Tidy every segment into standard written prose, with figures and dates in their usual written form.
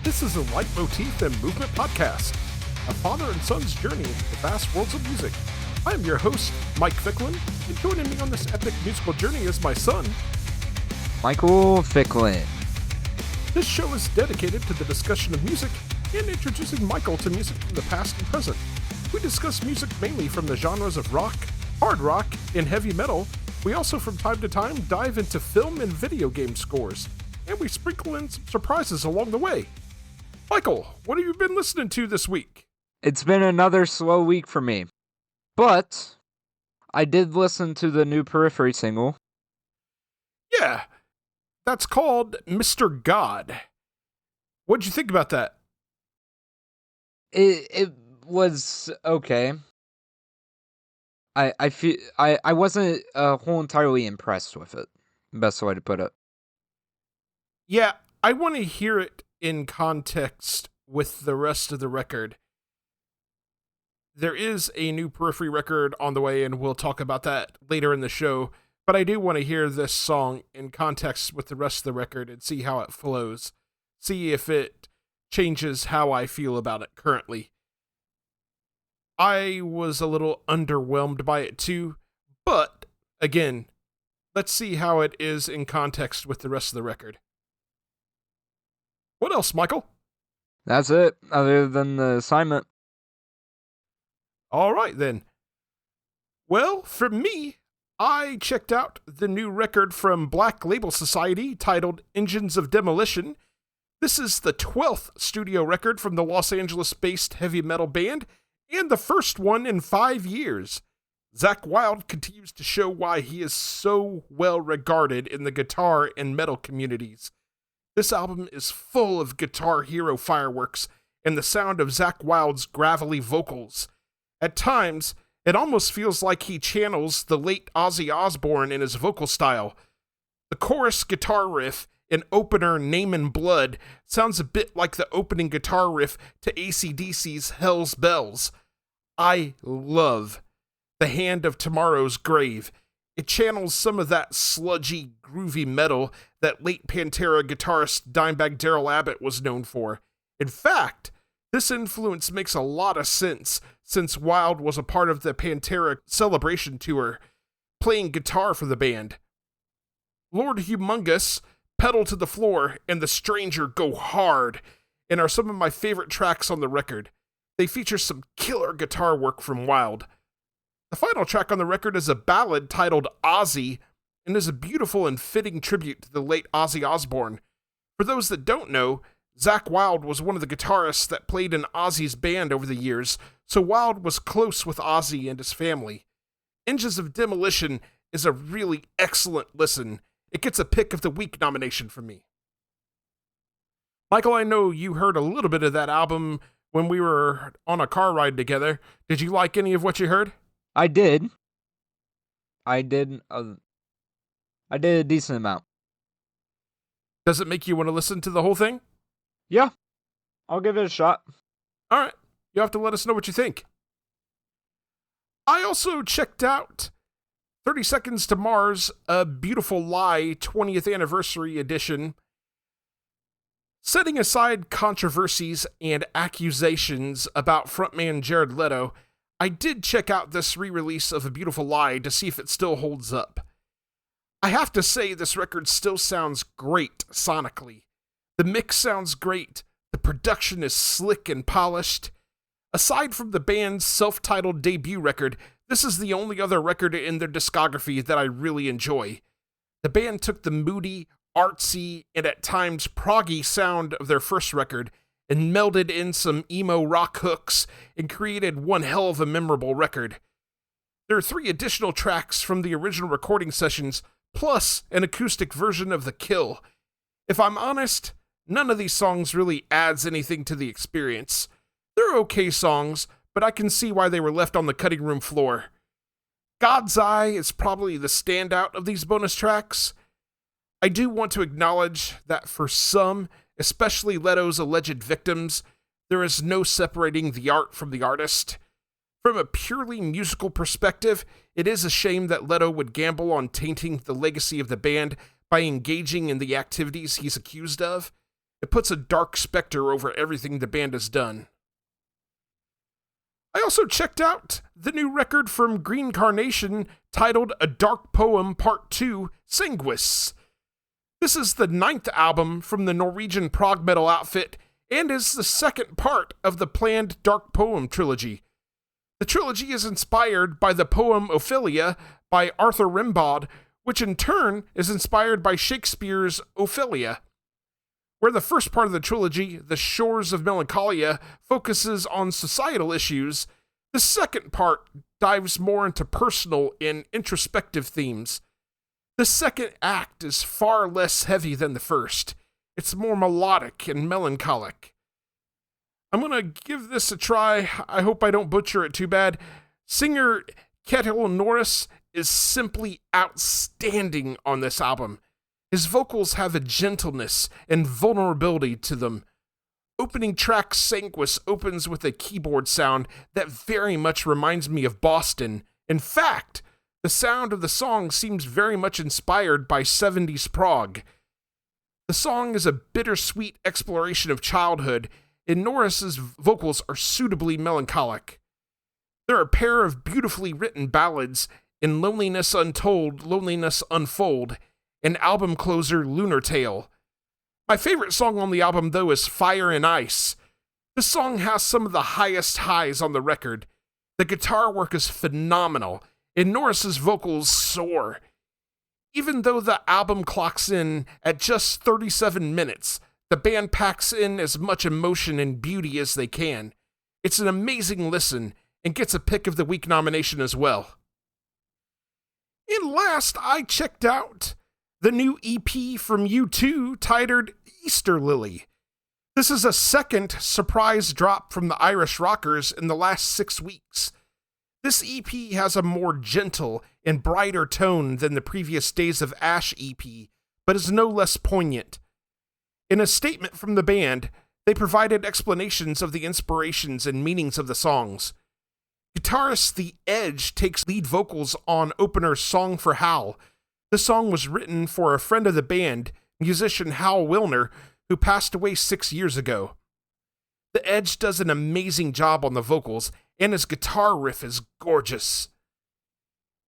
This is a Leitmotif and Movement podcast, a father and son's journey into the vast worlds of music. I am your host, Mike Ficklin, and joining me on this epic musical journey is my son, Michael Ficklin. This show is dedicated to the discussion of music and introducing Michael to music from the past and present. We discuss music mainly from the genres of rock, hard rock, and heavy metal. We also from time to time dive into film and video game scores, and we sprinkle in some surprises along the way. Michael, what have you been listening to this week? It's been another slow week for me, but I did listen to the new Periphery single. Yeah, that's called Mr. God. What'd you think about that? It was okay. I wasn't whole entirely impressed with it. Best way to put it. Yeah, I want to hear it in context with the rest of the record. There is a new Periphery record on the way, and we'll talk about that later in the show. But I do want to hear this song in context with the rest of the record and see how it flows. See if it changes how I feel about it currently. I was a little underwhelmed by it too, but again, let's see how it is in context with the rest of the record. What else, Michael? That's it, other than the assignment. All right, then. Well, for me, I checked out the new record from Black Label Society titled Engines of Demolition. This is the 12th studio record from the Los Angeles-based heavy metal band, and the first one in 5 years. Zakk Wylde continues to show why he is so well regarded in the guitar and metal communities. This album is full of guitar hero fireworks and the sound of Zakk Wylde's gravelly vocals. At times, it almost feels like he channels the late Ozzy Osbourne in his vocal style. The chorus guitar riff and opener Name in Blood sounds a bit like the opening guitar riff to AC/DC's Hell's Bells. I love The Hand of Tomorrow's Grave. It channels some of that sludgy, groovy metal that late Pantera guitarist Dimebag Darrell Abbott was known for. In fact, this influence makes a lot of sense since Wylde was a part of the Pantera Celebration Tour, playing guitar for the band. Lord Humongous, Pedal to the Floor, and The Stranger go hard and are some of my favorite tracks on the record. They feature some killer guitar work from Wylde. The final track on the record is a ballad titled Ozzy and is a beautiful and fitting tribute to the late Ozzy Osbourne. For those that don't know, Zakk Wylde was one of the guitarists that played in Ozzy's band over the years, so Wylde was close with Ozzy and his family. Engines of Demolition is a really excellent listen. It gets a Pick of the Week nomination from me. Michael, I know you heard a little bit of that album when we were on a car ride together. Did you like any of what you heard? I did a decent amount. Does it make you want to listen to the whole thing? Yeah, I'll give it a shot. All right, you'll have to let us know what you think. I also checked out 30 Seconds to Mars, A Beautiful Lie 20th Anniversary Edition. Setting aside controversies and accusations about frontman Jared Leto, I did check out this re-release of A Beautiful Lie to see if it still holds up. I have to say this record still sounds great sonically. The mix sounds great, the production is slick and polished. Aside from the band's self-titled debut record, this is the only other record in their discography that I really enjoy. The band took the moody, artsy, and at times proggy sound of their first record and melded in some emo rock hooks and created one hell of a memorable record. There are 3 additional tracks from the original recording sessions, plus an acoustic version of The Kill. If I'm honest, none of these songs really adds anything to the experience. They're okay songs, but I can see why they were left on the cutting room floor. God's Eye is probably the standout of these bonus tracks. I do want to acknowledge that for some, especially Leto's alleged victims, there is no separating the art from the artist. From a purely musical perspective, it is a shame that Leto would gamble on tainting the legacy of the band by engaging in the activities he's accused of. It puts a dark specter over everything the band has done. I also checked out the new record from Green Carnation titled A Dark Poem Part 2, Sanguis. This is the 9th album from the Norwegian prog metal outfit and is the second part of the planned Dark Poem trilogy. The trilogy is inspired by the poem Ophelia by Arthur Rimbaud, which in turn is inspired by Shakespeare's Ophelia. Where the first part of the trilogy, The Shores of Melancholia, focuses on societal issues, the second part dives more into personal and introspective themes. The second act is far less heavy than the first. It's more melodic and melancholic. I'm going to give this a try. I hope I don't butcher it too bad. Singer Ketil Norris is simply outstanding on this album. His vocals have a gentleness and vulnerability to them. Opening track Sanguis opens with a keyboard sound that very much reminds me of Boston. In fact, the sound of the song seems very much inspired by 70s prog. The song is a bittersweet exploration of childhood, and Norris's vocals are suitably melancholic. There are a pair of beautifully written ballads in Loneliness Untold, Loneliness Unfold, and album closer Lunar Tale. My favorite song on the album, though, is Fire and Ice. This song has some of the highest highs on the record. The guitar work is phenomenal, and Norris's vocals soar. Even though the album clocks in at just 37 minutes, the band packs in as much emotion and beauty as they can. It's an amazing listen, and gets a Pick of the Week nomination as well. And last, I checked out the new EP from U2 titled Easter Lily. This is a second surprise drop from the Irish rockers in the last 6 weeks. This EP has a more gentle and brighter tone than the previous Days of Ash EP, but is no less poignant. In a statement from the band, they provided explanations of the inspirations and meanings of the songs. Guitarist The Edge takes lead vocals on opener Song for Hal. The song was written for a friend of the band, musician Hal Wilner, who passed away 6 years ago. The Edge does an amazing job on the vocals, and his guitar riff is gorgeous.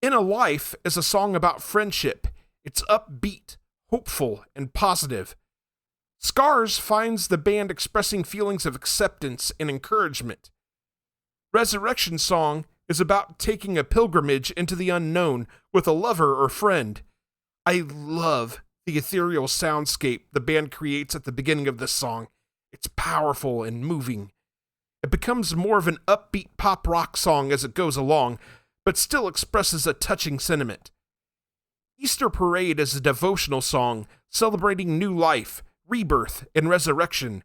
In a Life is a song about friendship. It's upbeat, hopeful, and positive. Scars finds the band expressing feelings of acceptance and encouragement. Resurrection Song is about taking a pilgrimage into the unknown with a lover or friend. I love the ethereal soundscape the band creates at the beginning of this song. It's powerful and moving. It becomes more of an upbeat pop rock song as it goes along, but still expresses a touching sentiment. Easter Parade is a devotional song celebrating new life, rebirth, and resurrection.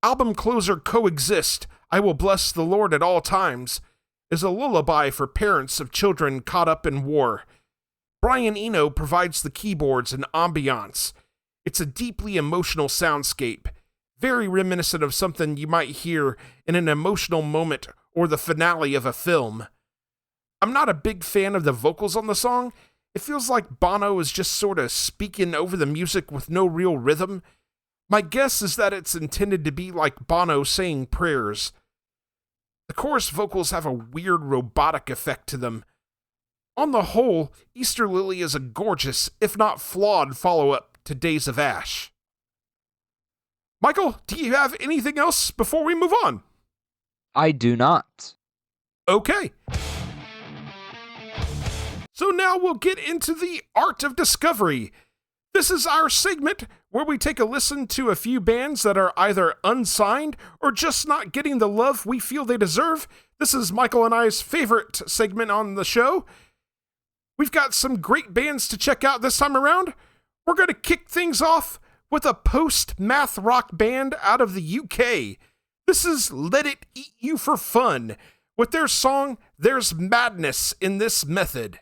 Album closer Coexist, I Will Bless the Lord at All Times, is a lullaby for parents of children caught up in war. Brian Eno provides the keyboards and ambiance. It's a deeply emotional soundscape, very reminiscent of something you might hear in an emotional moment or the finale of a film. I'm not a big fan of the vocals on the song. It feels like Bono is just sort of speaking over the music with no real rhythm. My guess is that it's intended to be like Bono saying prayers. The chorus vocals have a weird robotic effect to them. On the whole, Easter Lily is a gorgeous, if not flawed, follow-up to Days of Ash. Michael, do you have anything else before we move on? I do not. Okay. So now we'll get into the art of discovery. This is our segment where we take a listen to a few bands that are either unsigned or just not getting the love we feel they deserve. This is Michael and I's favorite segment on the show. We've got some great bands to check out this time around. We're going to kick things off with a post-math rock band out of the UK. This is Let It Eat You for Fun, with their song, There's Madness in This Method.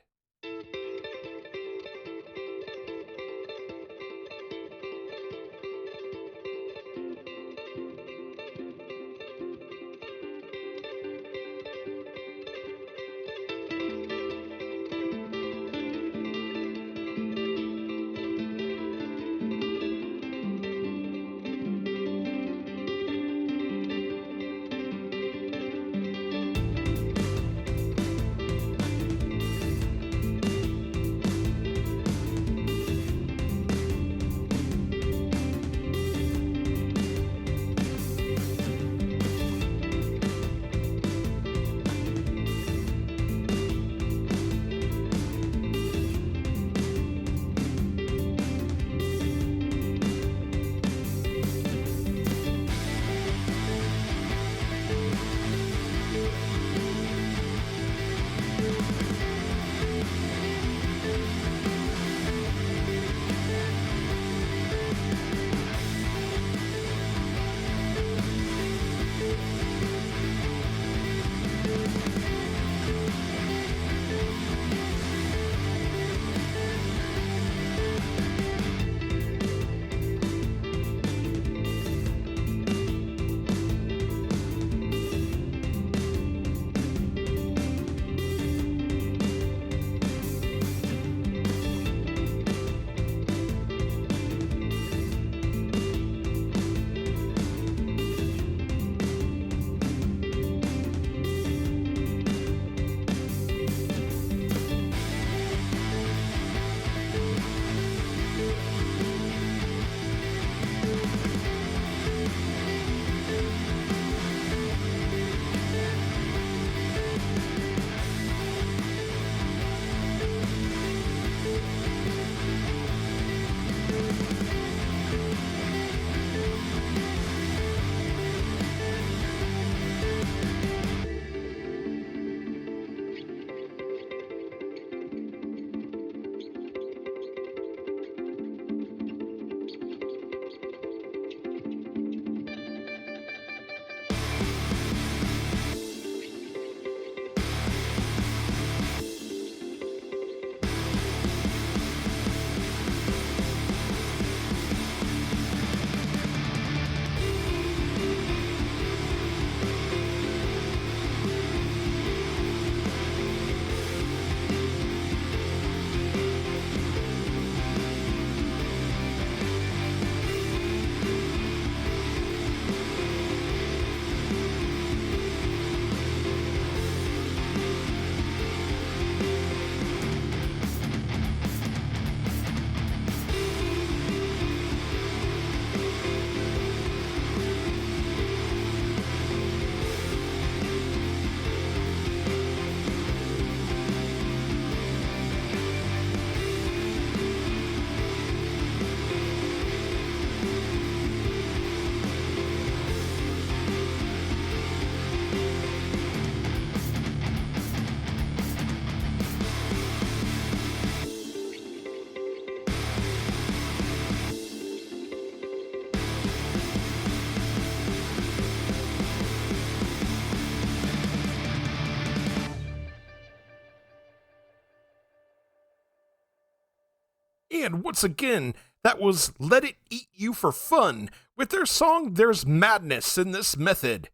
And once again, that was Let It Eat You for Fun with their song There's Madness in This Method.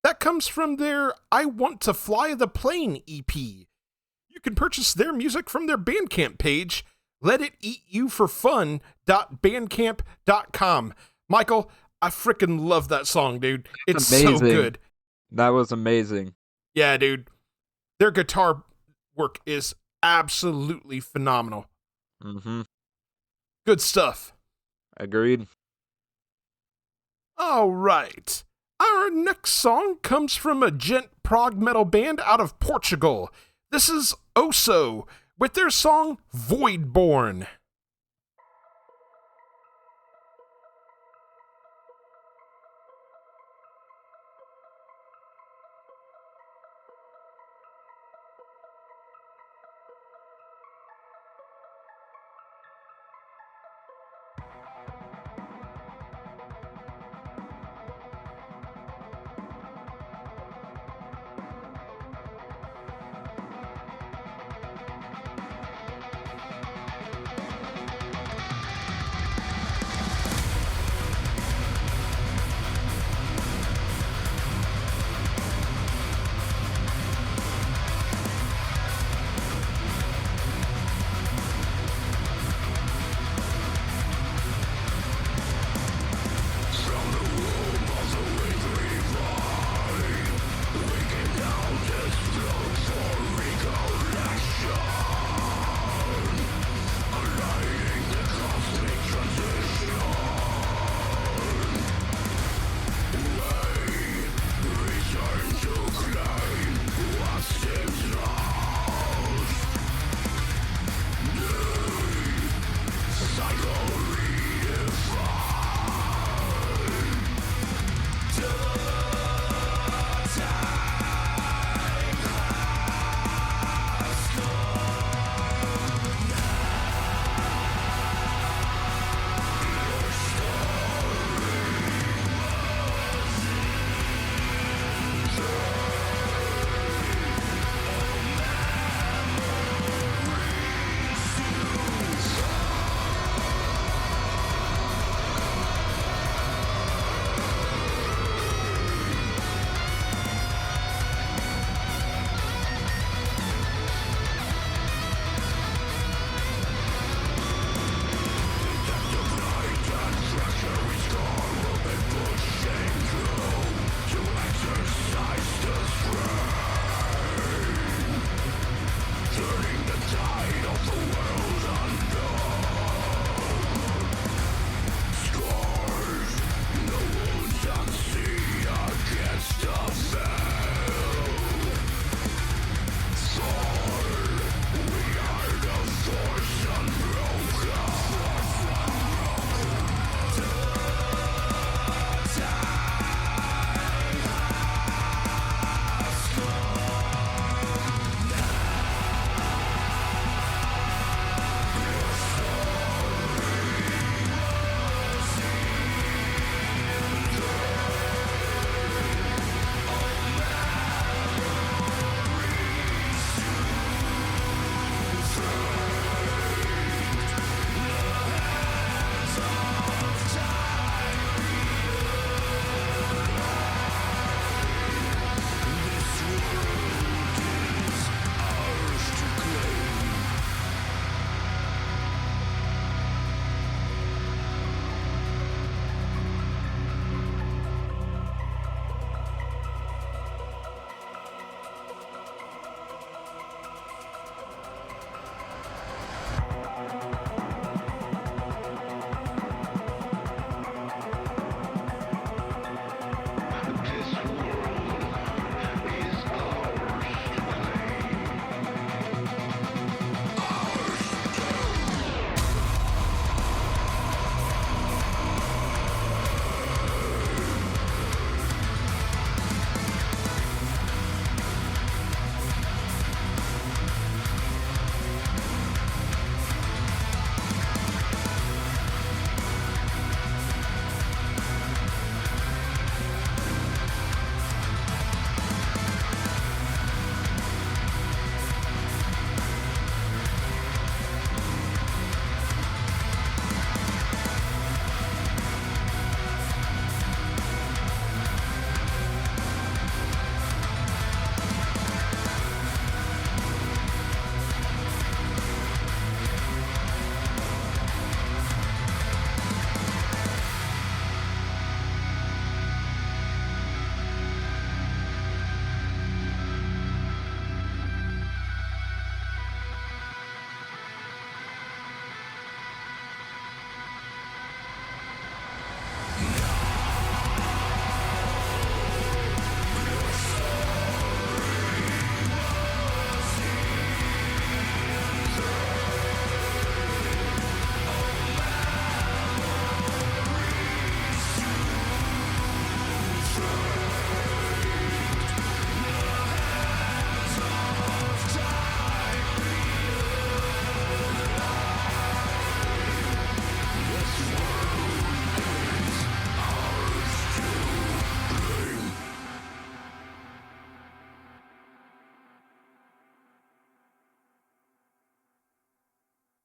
That comes from their I Want to Fly the Plane EP. You can purchase their music from their Bandcamp page, letiteatyoufforfun.bandcamp.com. Michael, I freaking love that song, dude. It's amazing. So good. That was amazing. Yeah, dude. Their guitar work is absolutely phenomenal. Mm-hmm. Good stuff. Agreed. All right. Our next song comes from a gent prog metal band out of Portugal. This is OSSO with their song Voidborn.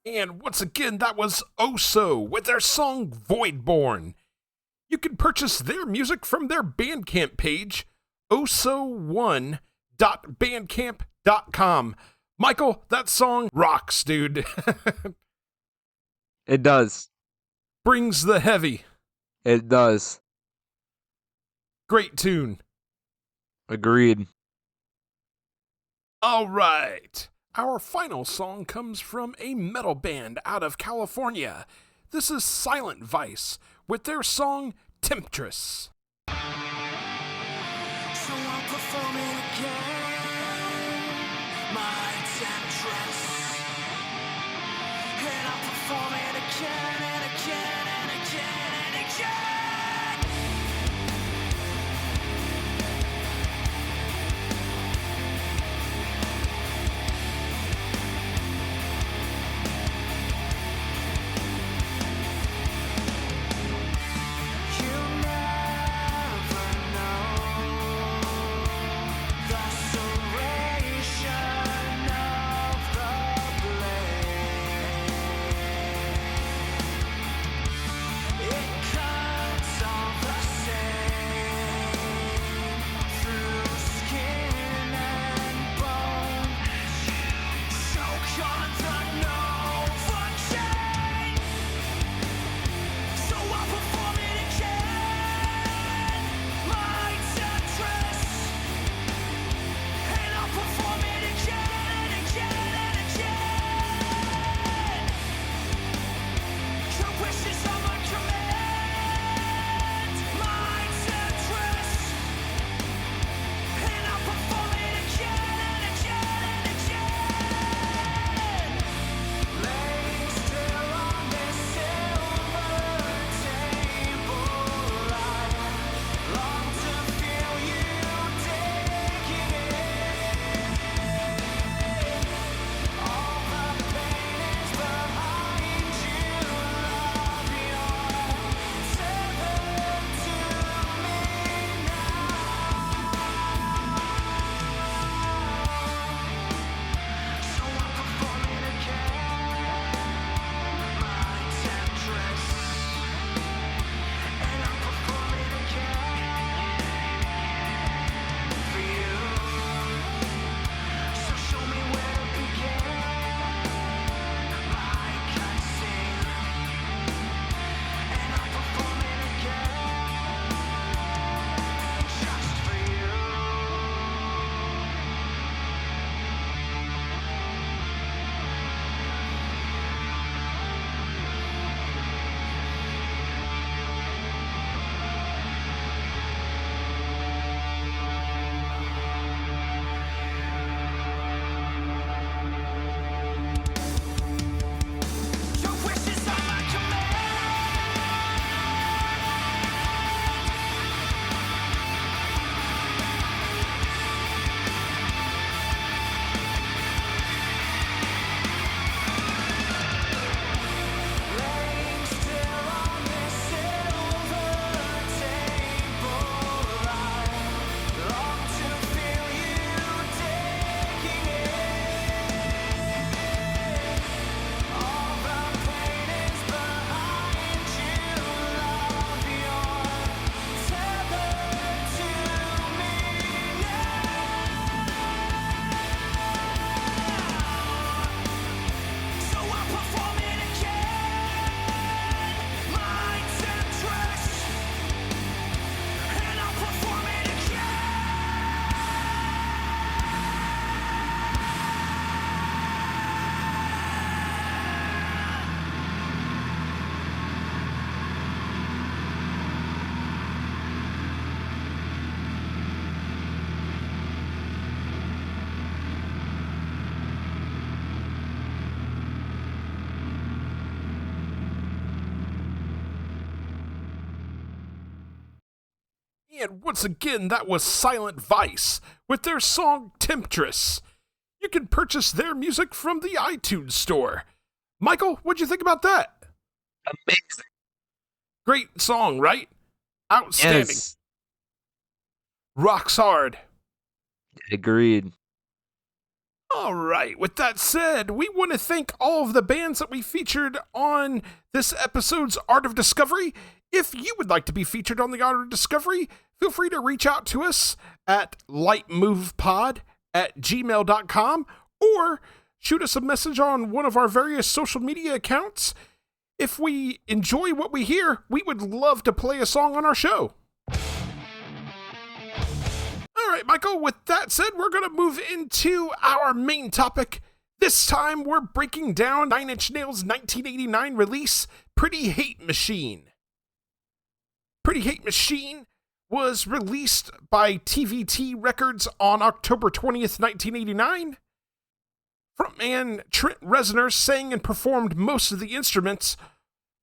And once again, that was OSSO with their song Voidborn. You can purchase their music from their Bandcamp page, osso1.bandcamp.com. Michael, that song rocks, dude. It does. Brings the heavy. It does. Great tune. Agreed. All right. Our final song comes from a metal band out of California. This is Silent Vice with their song Temptress. So I'm performing again, my temptress. And I'm performing again and again and again and again. You'll never know the serration of the blade. It cuts all the same through skin and bone. Choke on the Novocaine. So I'm performing again, my temptress. And I'm performing again and again and again. Your wishes are my command, my temptress. And I'm performing again and again and again. Laying still on this silver table, I long to feel you taking it. All the pain is behind you, love. You're tethered to me now. So I'm performing again, my temptress. And I'm performing again for you. So show me where to begin, like I sing. And I'm performing again, just for you. Your wishes are my laying still on this silver table. I long to feel you taking it. All the pain is behind you, love. You're tethered to me now. So I'm performing again, my temptress. And I'm performing And once again, that was Silent Vice with their song Temptress. You can purchase their music from the iTunes store. Michael, what'd you think about that? Amazing. Great song, right? Outstanding. Yes. Rocks hard. Agreed. All right, with that said, we want to thank all of the bands that we featured on this episode's Art of Discovery. If you would like to be featured on the Art of Discovery, feel free to reach out to us at lightmovepod@gmail.com or shoot us a message on one of our various social media accounts. If we enjoy what we hear, we would love to play a song on our show. All right, Michael, with that said, we're going to move into our main topic. This time, we're breaking down Nine Inch Nails' 1989 release, Pretty Hate Machine. Pretty Hate Machine was released by TVT Records on October 20th, 1989. Frontman Trent Reznor sang and performed most of the instruments,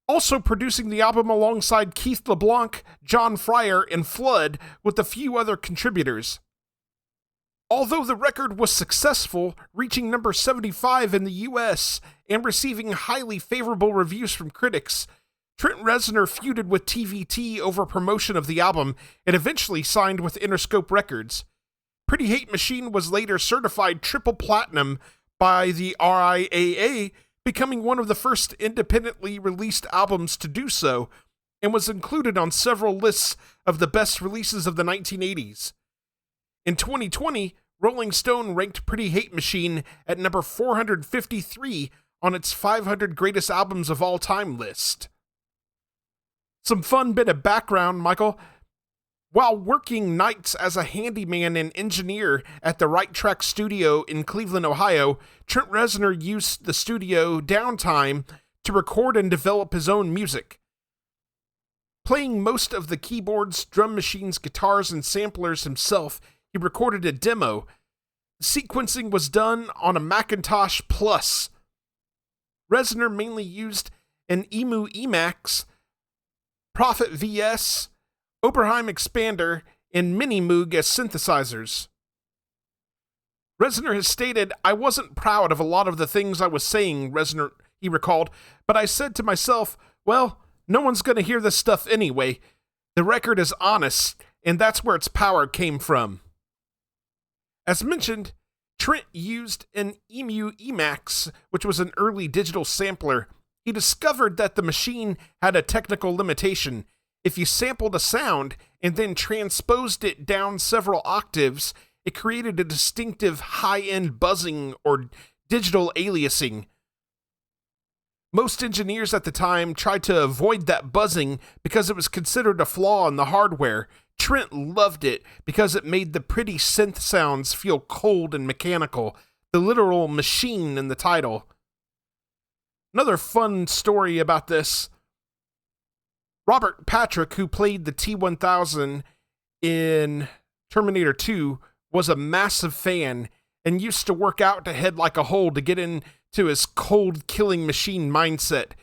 also producing the album alongside Keith LeBlanc, John Fryer, and Flood, with a few other contributors. Although the record was successful, reaching number 75 in the US and receiving highly favorable reviews from critics, Trent Reznor feuded with TVT over promotion of the album and eventually signed with Interscope Records. Pretty Hate Machine was later certified triple platinum by the RIAA, becoming one of the first independently released albums to do so, and was included on several lists of the best releases of the 1980s. In 2020, Rolling Stone ranked Pretty Hate Machine at number 453 on its 500 Greatest Albums of All Time list. Some fun bit of background, Michael. While working nights as a handyman and engineer at the Right Track Studio in Cleveland, Ohio, Trent Reznor used the studio downtime to record and develop his own music. Playing most of the keyboards, drum machines, guitars, and samplers himself, he recorded a demo. The sequencing was done on a Macintosh Plus. Reznor mainly used an Emax, Prophet VS, Oberheim Expander, and Mini Moog as synthesizers. Reznor has stated, "I wasn't proud of a lot of the things I was saying," he recalled, "but I said to myself, well, no one's going to hear this stuff anyway. The record is honest, and that's where its power came from." As mentioned, Trent used an Emax, which was an early digital sampler. He discovered that the machine had a technical limitation. If you sampled a sound and then transposed it down several octaves, it created a distinctive high-end buzzing or digital aliasing. Most engineers at the time tried to avoid that buzzing because it was considered a flaw in the hardware. Trent loved it because it made the pretty synth sounds feel cold and mechanical, the literal machine in the title. Another fun story about this: Robert Patrick, who played the T-1000 in Terminator 2, was a massive fan and used to work out to Head Like a Hole to get into his cold killing machine mindset.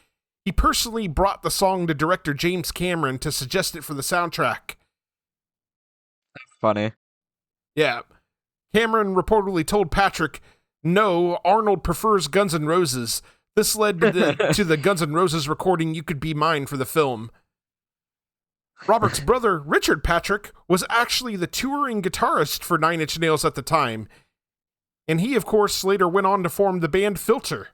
He personally brought the song to director James Cameron to suggest it for the soundtrack. Funny. Yeah. Cameron reportedly told Patrick, "No, Arnold prefers Guns N' Roses." This led to the Guns N' Roses recording "You Could Be Mine" for the film. Robert's brother, Richard Patrick, was actually the touring guitarist for Nine Inch Nails at the time, and he, of course, later went on to form the band Filter.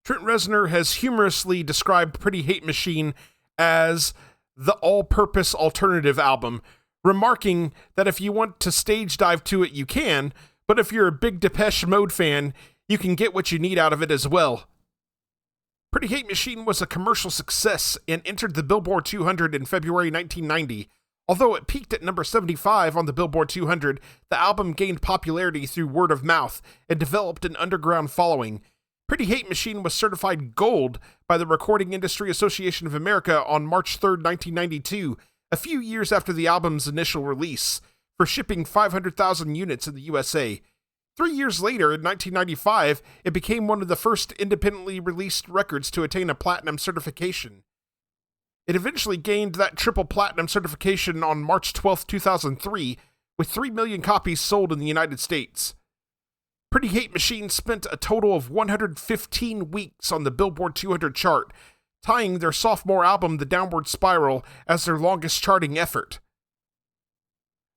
Trent Reznor has humorously described Pretty Hate Machine as the all-purpose alternative album, remarking that if you want to stage dive to it, you can, but if you're a big Depeche Mode fan, you can get what you need out of it as well. Pretty Hate Machine was a commercial success and entered the Billboard 200 in February 1990. Although it peaked at number 75 on the Billboard 200, the album gained popularity through word of mouth and developed an underground following. Pretty Hate Machine was certified gold by the Recording Industry Association of America on March 3, 1992, a few years after the album's initial release, for shipping 500,000 units in the USA. 3 years later, in 1995, it became one of the first independently released records to attain a platinum certification. It eventually gained that triple platinum certification on March 12, 2003, with 3 million copies sold in the United States. Pretty Hate Machine spent a total of 115 weeks on the Billboard 200 chart, tying their sophomore album, The Downward Spiral, as their longest charting effort.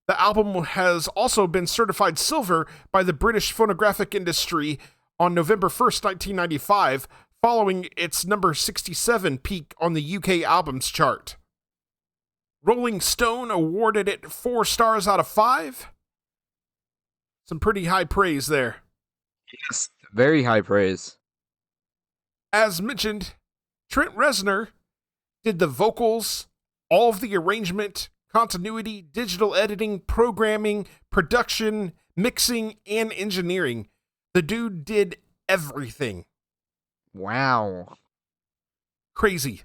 The album has also been certified silver by the British phonographic industry on November 1st, 1995, following its number 67 peak on the UK albums chart. Rolling Stone awarded it 4 stars out of 5. Some pretty high praise there. Yes, very high praise. As mentioned, Trent Reznor did the vocals, all of the arrangement, continuity, digital editing, programming, production, mixing, and engineering. The dude did everything. Wow. Crazy.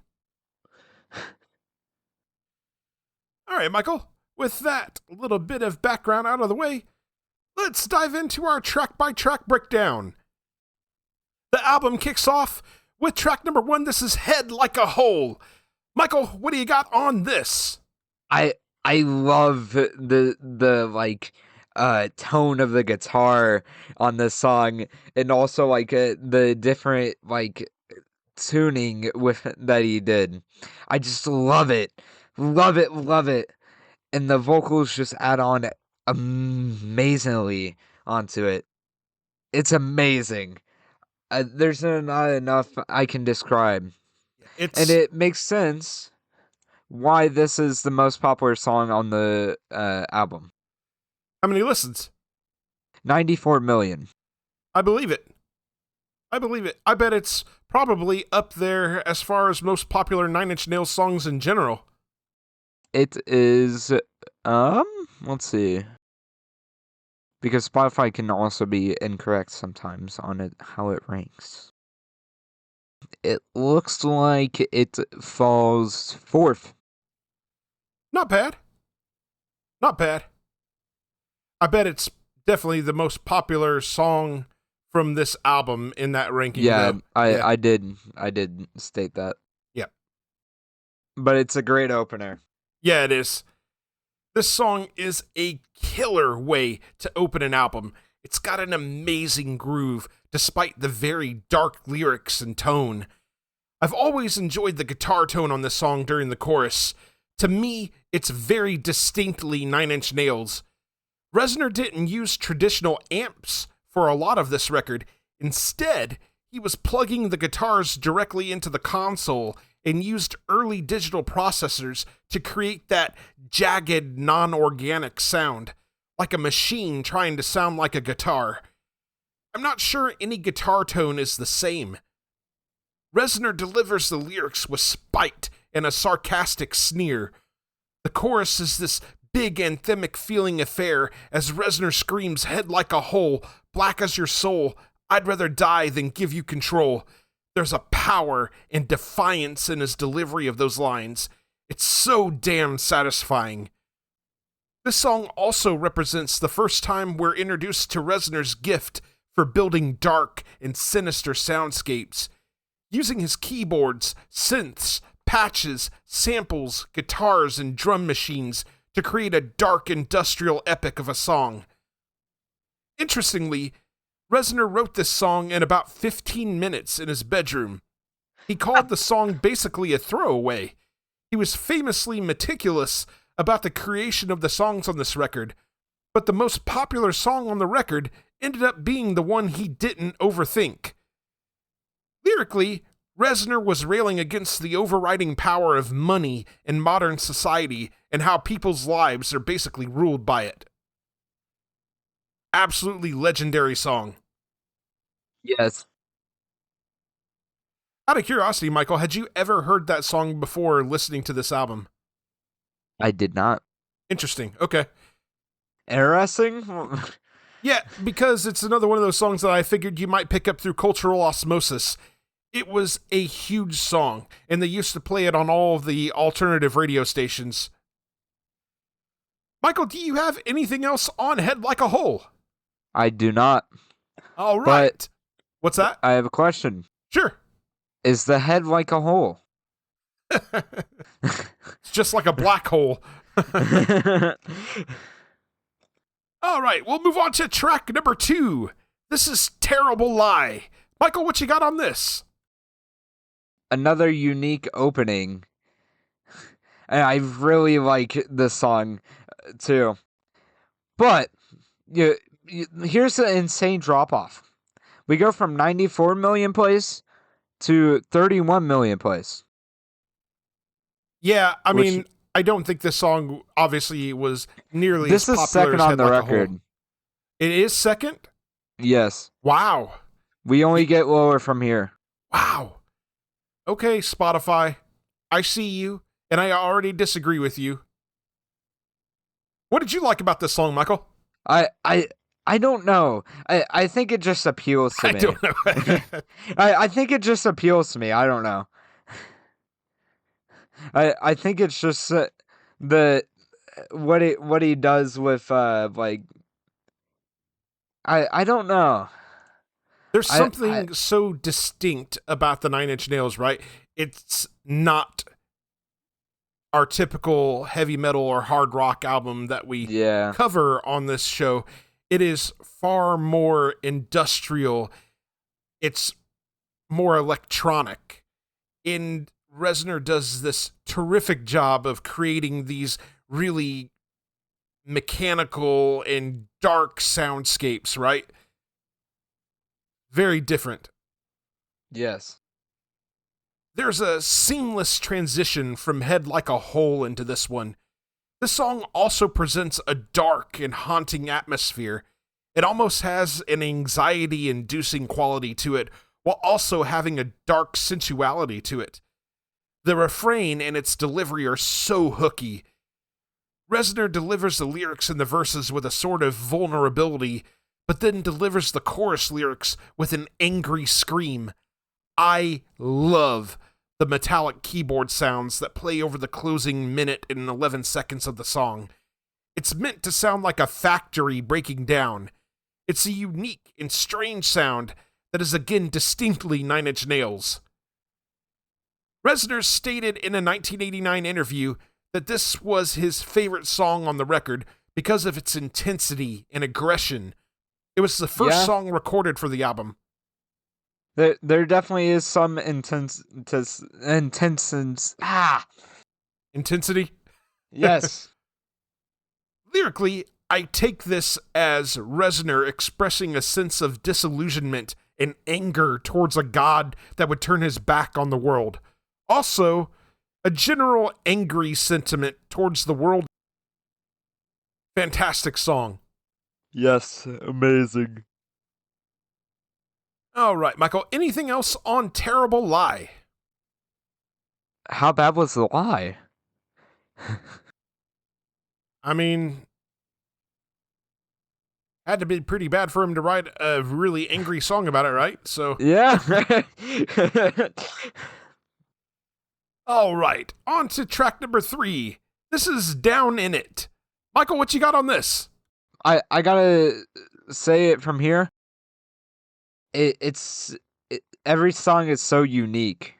All right, Michael, with that little bit of background out of the way, let's dive into our track-by-track breakdown. The album kicks off with track number 1. This is Head Like a Hole. Michael, what do you got on this? I love the like tone of the guitar on this song, and also like the different like tuning with that he did. I just love it. Love it. And the vocals just add on amazingly onto it. It's amazing. There's not enough I can describe. And it makes sense why this is the most popular song on the album. How many listens? 94 million. I believe it. I bet it's probably up there as far as most popular Nine Inch Nails songs in general. It is, let's see. Because Spotify can also be incorrect sometimes on it, how it ranks. It looks like it falls 4th. Not bad. I bet it's definitely the most popular song from this album in that ranking. Yeah, though. I did state that. Yeah. But it's a great opener. Yeah, it is. This song is a killer way to open an album. It's got an amazing groove, despite the very dark lyrics and tone. I've always enjoyed the guitar tone on this song during the chorus. To me, it's very distinctly Nine Inch Nails. Reznor didn't use traditional amps for a lot of this record. Instead, he was plugging the guitars directly into the console and used early digital processors to create that jagged, non-organic sound, like a machine trying to sound like a guitar. I'm not sure any guitar tone is the same. Reznor delivers the lyrics with spite and a sarcastic sneer. The chorus is this big anthemic feeling affair as Reznor screams, "Head like a hole, black as your soul, I'd rather die than give you control." There's a power and defiance in his delivery of those lines. It's so damn satisfying. This song also represents the first time we're introduced to Reznor's gift for building dark and sinister soundscapes. Using his keyboards, synths, patches, samples, guitars, and drum machines to create a dark industrial epic of a song. Interestingly, Reznor wrote this song in about 15 minutes in his bedroom. He called the song basically a throwaway. He was famously meticulous about the creation of the songs on this record, but the most popular song on the record ended up being the one he didn't overthink. Lyrically, Reznor was railing against the overriding power of money in modern society and how people's lives are basically ruled by it. Absolutely legendary song. Yes. Out of curiosity, Michael, had you ever heard that song before listening to this album? I did not. Interesting. Okay. Interesting? Yeah, because it's another one of those songs that I figured you might pick up through cultural osmosis. It was a huge song, and they used to play it on all of the alternative radio stations. Michael, do you have anything else on Head Like a Hole? I do not. All right. What's that? I have a question. Sure. Is the head like a hole? It's just like a black hole. All right, we'll move on to track number 2. This is Terrible Lie. Michael, what you got on this? Another unique opening. And I really like this song, too. But here's the insane drop off. We go from 94 million plays to 31 million plays. Yeah, I Which- mean, I don't think this song obviously was nearly This as is popular second as on Head the Like a record. Hole. It is second? Yes. Wow. We only get lower from here. Wow. Okay, Spotify. I see you, and I already disagree with you. What did you like about this song, Michael? I don't know. I think it just appeals to I me. don't know. I think it just appeals to me. I don't know. I think it's just the what he does with like I don't know. There's I- something so distinct about the Nine Inch Nails, right? It's not our typical heavy metal or hard rock album that we Yeah. cover on this show. It is far more industrial. It's more electronic. And Reznor does this terrific job of creating these really mechanical and dark soundscapes, right? Very different. Yes. There's a seamless transition from Head Like a Hole into this one. This song also presents a dark and haunting atmosphere. It almost has an anxiety-inducing quality to it, while also having a dark sensuality to it. The refrain and its delivery are so hooky. Reznor delivers the lyrics in the verses with a sort of vulnerability, but then delivers the chorus lyrics with an angry scream. I love the metallic keyboard sounds that play over the closing minute and 11 seconds of the song. It's meant to sound like a factory breaking down. It's a unique and strange sound that is again distinctly Nine Inch Nails. Reznor stated in a 1989 interview that this was his favorite song on the record because of its intensity and aggression. It was the first song recorded for the album. There definitely is some Intensity? Yes. Lyrically, I take this as Reznor expressing a sense of disillusionment and anger towards a god that would turn his back on the world. Also, a general angry sentiment towards the world. Fantastic song. Yes, amazing. All right, Michael, anything else on Terrible Lie? How bad was the lie? I mean, had to be pretty bad for him to write a really angry song about it, right? So, Yeah. all right, on to track number 3. This is Down in It. Michael, what you got on this? I gotta say it from here. Every song is so unique.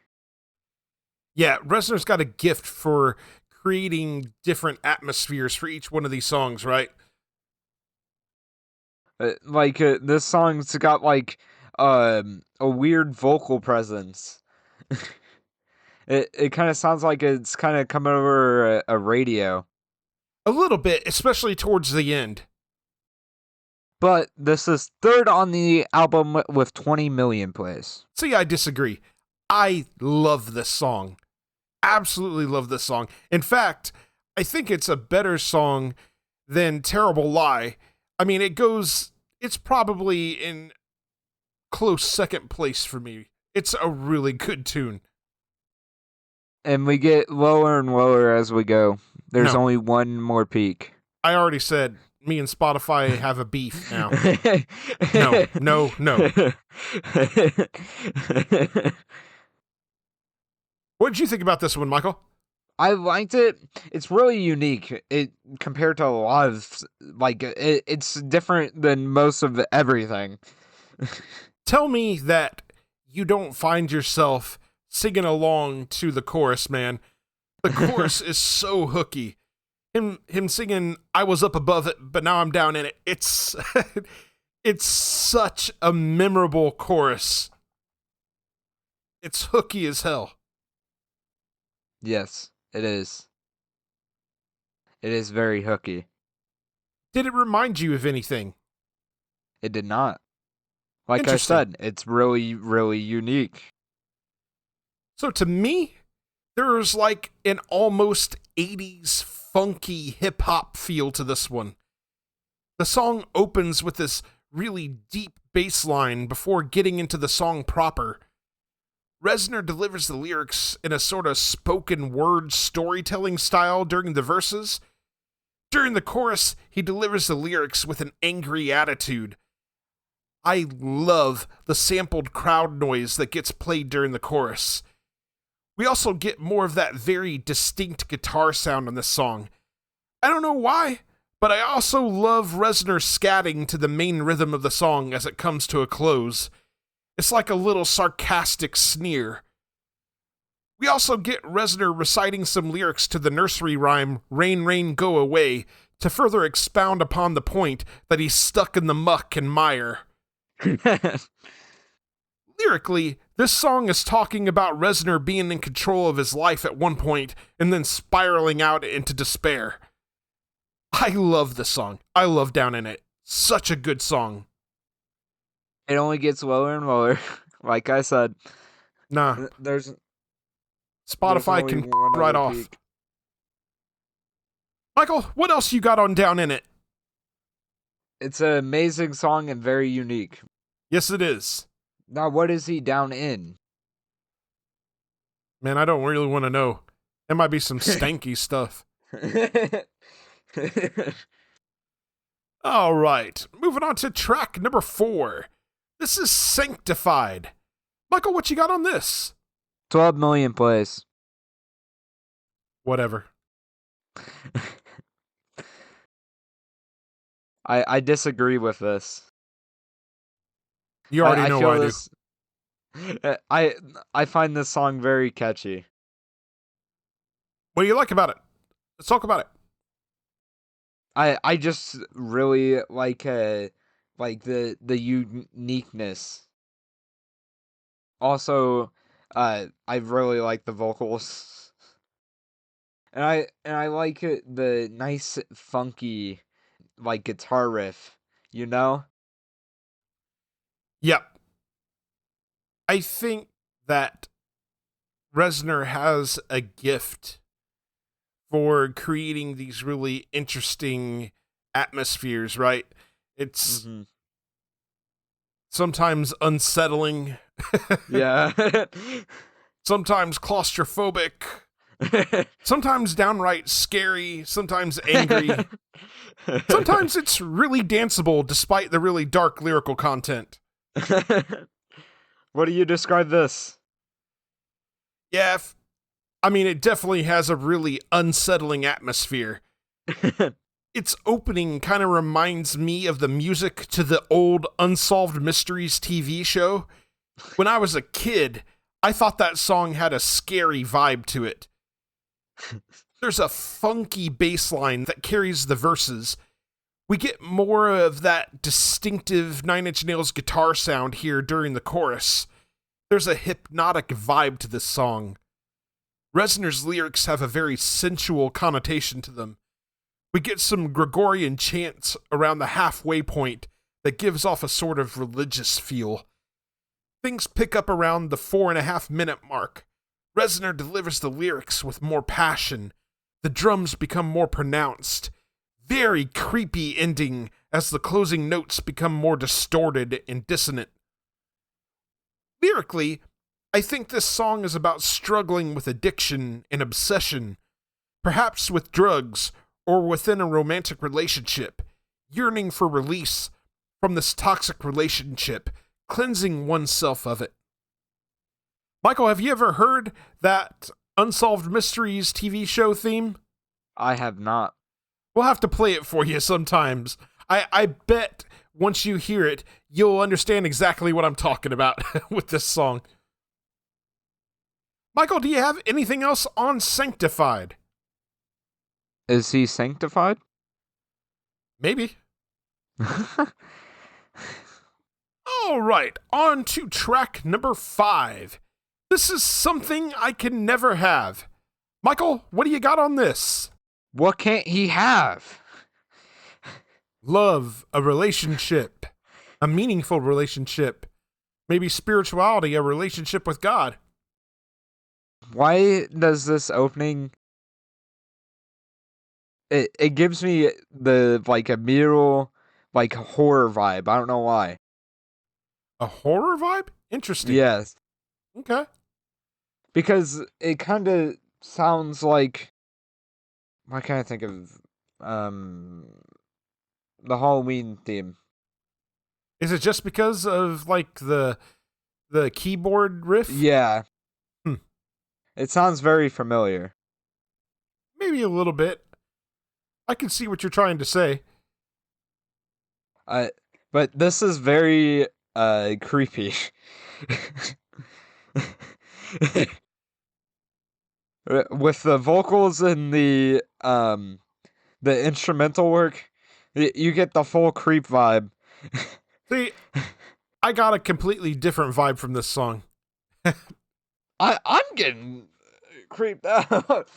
Yeah, Reznor's got a gift for creating different atmospheres for each one of these songs, right? This song's got like a weird vocal presence. It kind of sounds like it's kind of coming over a radio. A little bit, especially towards the end. But this is third on the album with 20 million plays. See, I disagree. I love this song. Absolutely love this song. In fact, I think it's a better song than Terrible Lie. I mean, it's probably in close second place for me. It's a really good tune. And we get lower and lower as we go. There's No. only one more peak. I already said me and Spotify have a beef now. No. What did you think about this one, Michael? I liked it. It's really unique. It compared to a lot of it's different than most of everything. Tell me that you don't find yourself singing along to the chorus, man. The chorus is so hooky. Him singing I was up above it, but now I'm down in it. It's it's such a memorable chorus. It's hooky as hell. Yes, it is. It is very hooky. Did it remind you of anything? It did not. Like I Interesting. said, it's really, really unique. So to me, there's like an almost 80s funky hip hop feel to this one. The song opens with this really deep bass line before getting into the song proper. Reznor delivers the lyrics in a sort of spoken word storytelling style during the verses. During the chorus, he delivers the lyrics with an angry attitude. I love the sampled crowd noise that gets played during the chorus. We also get more of that very distinct guitar sound on this song. I don't know why, but I also love Reznor scatting to the main rhythm of the song as it comes to a close. It's like a little sarcastic sneer. We also get Reznor reciting some lyrics to the nursery rhyme, Rain, Rain, Go Away, to further expound upon the point that he's stuck in the muck and mire. Lyrically, this song is talking about Reznor being in control of his life at one point and then spiraling out into despair. I love this song. I love Down in It. Such a good song. It only gets lower and lower. Like I said, Nah, there's Spotify only can one right other off. peak. Michael, what else you got on Down in It? It's an amazing song and very unique. Yes, it is. Now, what is he down in? Man, I don't really want to know. There might be some stanky stuff. All right, moving on to track number 4. This is Sanctified. Michael, what you got on this? 12 million plays. Whatever. I disagree with this. You already know feel why I do. this, I find this song very catchy. What do you like about it? Let's talk about it. I just really like the uniqueness. Also, I really like the vocals. And I like the nice funky like guitar riff, you know? Yep. I think that Reznor has a gift for creating these really interesting atmospheres, right? It's sometimes unsettling, Yeah. sometimes claustrophobic, sometimes downright scary, sometimes angry. Sometimes it's really danceable despite the really dark lyrical content. What do you describe this? Yeah, I mean, it definitely has a really unsettling atmosphere. Its opening kind of reminds me of the music to the old Unsolved Mysteries TV show. When I was a kid, I thought that song had a scary vibe to it. There's a funky bass line that carries the verses. We get more of that distinctive Nine Inch Nails guitar sound here during the chorus. There's a hypnotic vibe to this song. Reznor's lyrics have a very sensual connotation to them. We get some Gregorian chants around the halfway point that gives off a sort of religious feel. Things pick up around the 4.5-minute mark. Reznor delivers the lyrics with more passion. The drums become more pronounced. Very creepy ending as the closing notes become more distorted and dissonant. Lyrically, I think this song is about struggling with addiction and obsession, perhaps with drugs or within a romantic relationship, yearning for release from this toxic relationship, cleansing oneself of it. Michael, have you ever heard that Unsolved Mysteries TV show theme? I have not. We'll have to play it for you sometimes. I bet once you hear it, you'll understand exactly what I'm talking about with this song. Michael, do you have anything else on Sanctified? Is he sanctified? Maybe. All right, on to track number 5. This is Something I Can Never Have. Michael, what do you got on this? What can't he have? Love, a relationship, a meaningful relationship, maybe spirituality, a relationship with God. Why does this opening... It gives me the, like, a mural, like, horror vibe. I don't know why. A horror vibe? Interesting. Yes. Okay. Because it kind of sounds like... Why can't I think of the Halloween theme? Is it just because of like the keyboard riff? Yeah. Hmm. It sounds very familiar. Maybe a little bit. I can see what you're trying to say. But this is very creepy. With the vocals and the instrumental work, you get the full creep vibe. See, I got a completely different vibe from this song. I'm getting creeped out.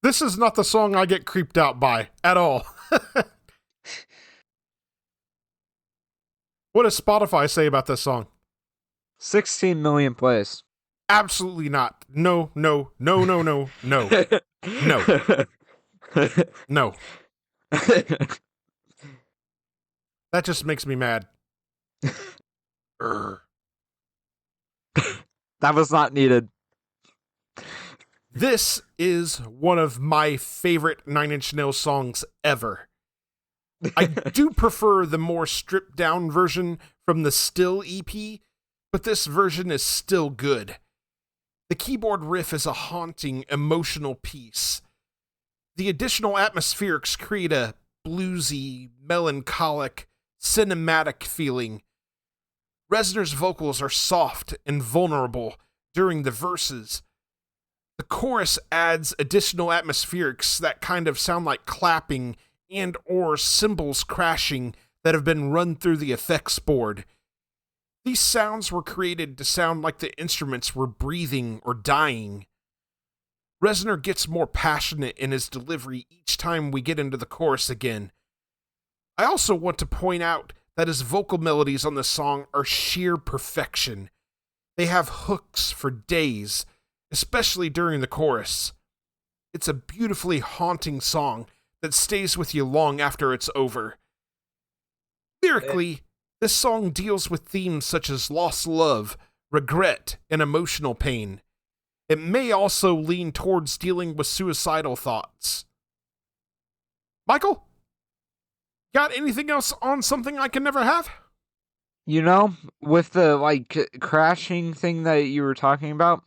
This is not the song I get creeped out by at all. What does Spotify say about this song? 16 million plays. Absolutely not. No, no, no, no, no, no, no, no. That just makes me mad. Urgh. That was not needed. This is one of my favorite Nine Inch Nails songs ever. I do prefer the more stripped down version from the Still EP, but this version is still good. The keyboard riff is a haunting, emotional piece. The additional atmospherics create a bluesy, melancholic, cinematic feeling. Reznor's vocals are soft and vulnerable during the verses. The chorus adds additional atmospherics that kind of sound like clapping and or cymbals crashing that have been run through the effects board. These sounds were created to sound like the instruments were breathing or dying. Reznor gets more passionate in his delivery each time we get into the chorus again. I also want to point out that his vocal melodies on this song are sheer perfection. They have hooks for days, especially during the chorus. It's a beautifully haunting song that stays with you long after it's over. Lyrically, this song deals with themes such as lost love, regret, and emotional pain. It may also lean towards dealing with suicidal thoughts. Michael? Got anything else on Something I Can Never Have? You know, with the like crashing thing that you were talking about,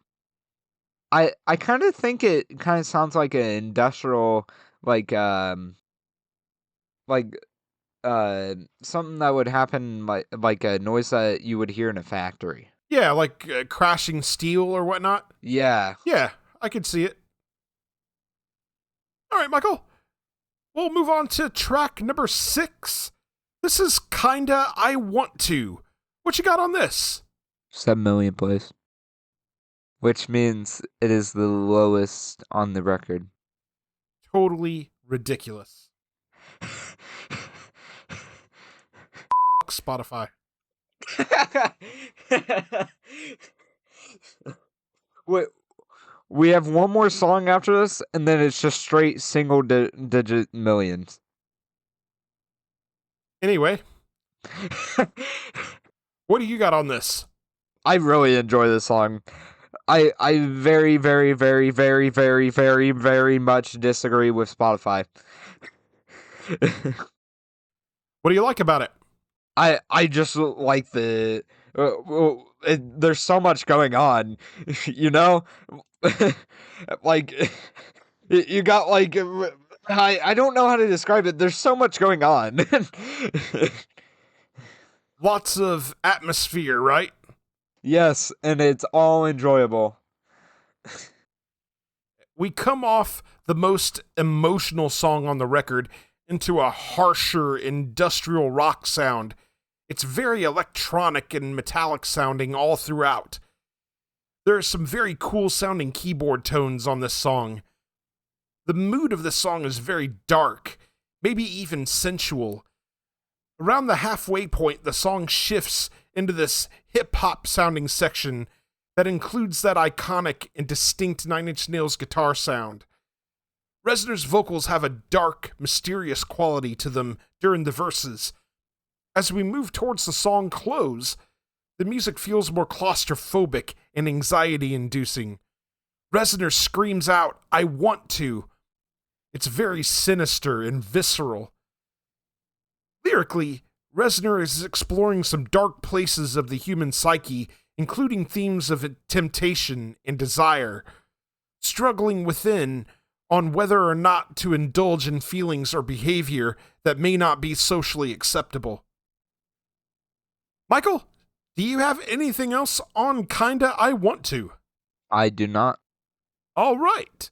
I kind of think it kind of sounds like an industrial like something that would happen like a noise that you would hear in a factory. Yeah, like crashing steel or whatnot. Yeah. Yeah, I could see it. All right, Michael. We'll move on to track number 6. This is Kinda I Want To. What you got on this? 7 million plays. Which means it is the lowest on the record. Totally ridiculous. Spotify. Wait, we have one more song after this, and then it's just straight single digit millions. Anyway, what do you got on this? I really enjoy this song. I very, very, very, very, very, very, very much disagree with Spotify. What do you like about it? I just like the there's so much going on, you know, like you got like I don't know how to describe it. There's so much going on. Lots of atmosphere, right? Yes, and it's all enjoyable. We come off the most emotional song on the record into a harsher industrial rock sound. It's very electronic and metallic sounding all throughout. There are some very cool sounding keyboard tones on this song. The mood of this song is very dark. maybe even sensual. Around the halfway point, the song shifts into this hip-hop sounding section that includes that iconic and distinct Nine Inch Nails guitar sound. Reznor's vocals have a dark, mysterious quality to them during the verses. As we move towards the song close, the music feels more claustrophobic and anxiety-inducing. Reznor screams out, "I want to." It's very sinister and visceral. Lyrically, Reznor is exploring some dark places of the human psyche, including themes of temptation and desire, struggling within on whether or not to indulge in feelings or behavior that may not be socially acceptable. Michael, do you have anything else on Kinda I Want To? I do not. All right.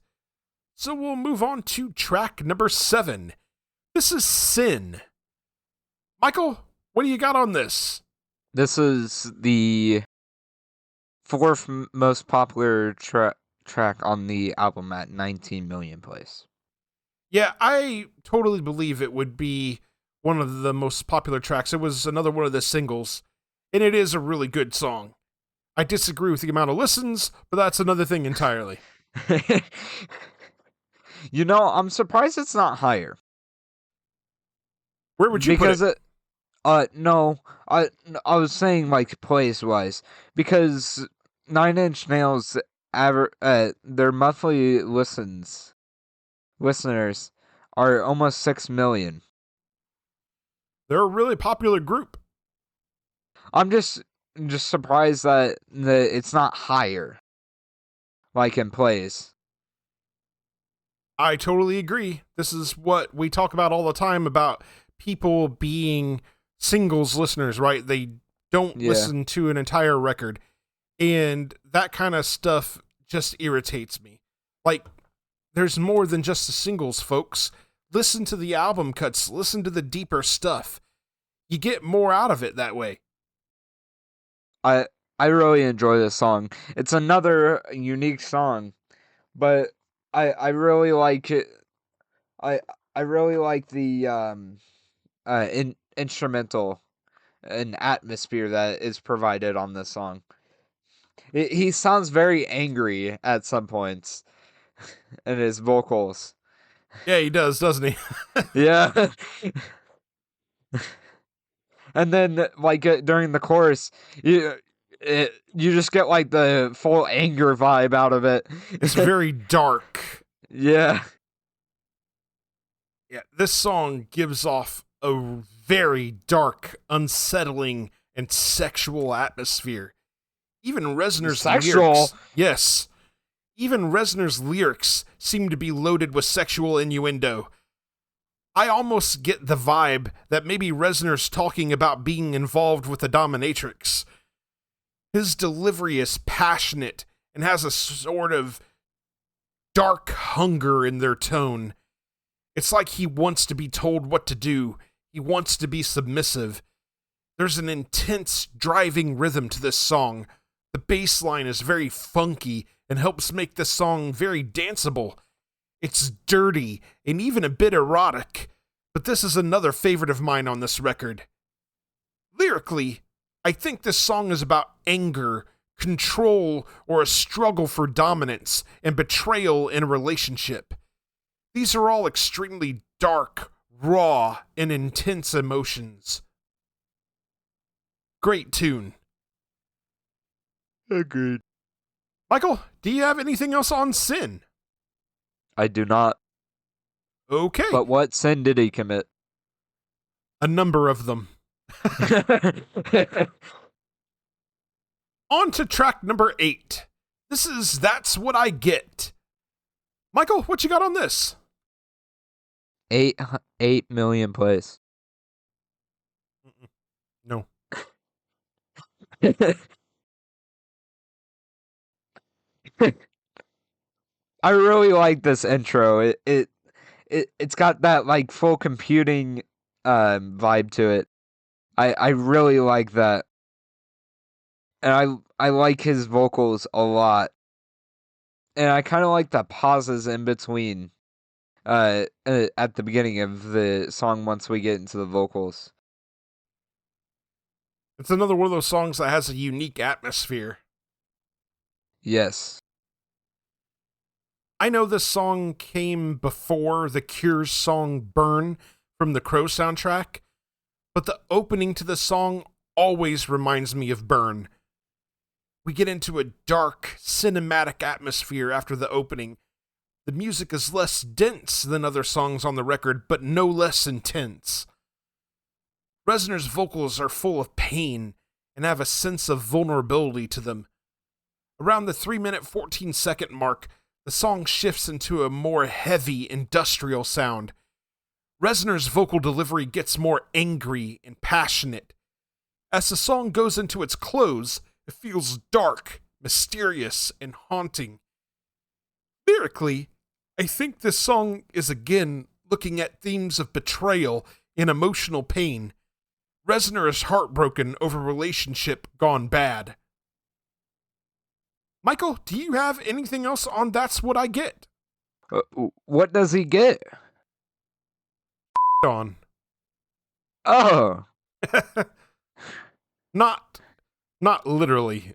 So we'll move on to track number 7. This is Sin. Michael, what do you got on this? This is the fourth most popular track on the album at 19 million plays. Yeah, I totally believe it would be one of the most popular tracks. It was another one of the singles, and it is a really good song. I disagree with the amount of listens, but that's another thing entirely. You know, I'm surprised it's not higher. Where would you because put it? No, I was saying like plays wise, because Nine Inch Nails their monthly listeners are almost 6 million. They're a really popular group. I'm just surprised that it's not higher, like in plays. I totally agree. This is what we talk about all the time about people being singles listeners, right? They don't listen to an entire record. And that kind of stuff just irritates me. Like, there's more than just the singles, folks. Listen to the album cuts. Listen to the deeper stuff. You get more out of it that way. I really enjoy this song. It's another unique song, but I really like it. I really like the instrumental and atmosphere that is provided on this song. He sounds very angry at some points in his vocals. Yeah, he does, doesn't he? Yeah. And then, like, during the chorus, you just get, like, the full anger vibe out of it. It's very dark. Yeah. Yeah, this song gives off a very dark, unsettling, and sexual atmosphere. Even Reznor's lyrics... Yes. Even Reznor's lyrics seem to be loaded with sexual innuendo. I almost get the vibe that maybe Reznor's talking about being involved with a dominatrix. His delivery is passionate and has a sort of dark hunger in their tone. It's like he wants to be told what to do. He wants to be submissive. There's an intense, driving rhythm to this song. The bass line is very funky and helps make this song very danceable. It's dirty and even a bit erotic, but this is another favorite of mine on this record. Lyrically, I think this song is about anger, control, or a struggle for dominance and betrayal in a relationship. These are all extremely dark, raw, and intense emotions. Great tune. Agreed. Michael, do you have anything else on Sin? I do not. Okay. But what sin did he commit? A number of them. On to track number 8. This is That's What I Get. Michael, what you got on this? 8 million plays. No. I really like this intro. It's got that like full computing vibe to it. I really like that. And I like his vocals a lot. And I kind of like the pauses in between. at the beginning of the song once we get into the vocals. It's another one of those songs that has a unique atmosphere. Yes. I know this song came before The Cure's song Burn from the Crow soundtrack, but the opening to the song always reminds me of Burn. We get into a dark, cinematic atmosphere after the opening. The music is less dense than other songs on the record, but no less intense. Reznor's vocals are full of pain and have a sense of vulnerability to them. Around the 3-minute 14-second mark, the song shifts into a more heavy, industrial sound. Reznor's vocal delivery gets more angry and passionate. As the song goes into its close, it feels dark, mysterious, and haunting. Lyrically, I think this song is again looking at themes of betrayal and emotional pain. Reznor is heartbroken over a relationship gone bad. Michael, do you have anything else on That's What I Get? What does he get? On. Oh. Not literally.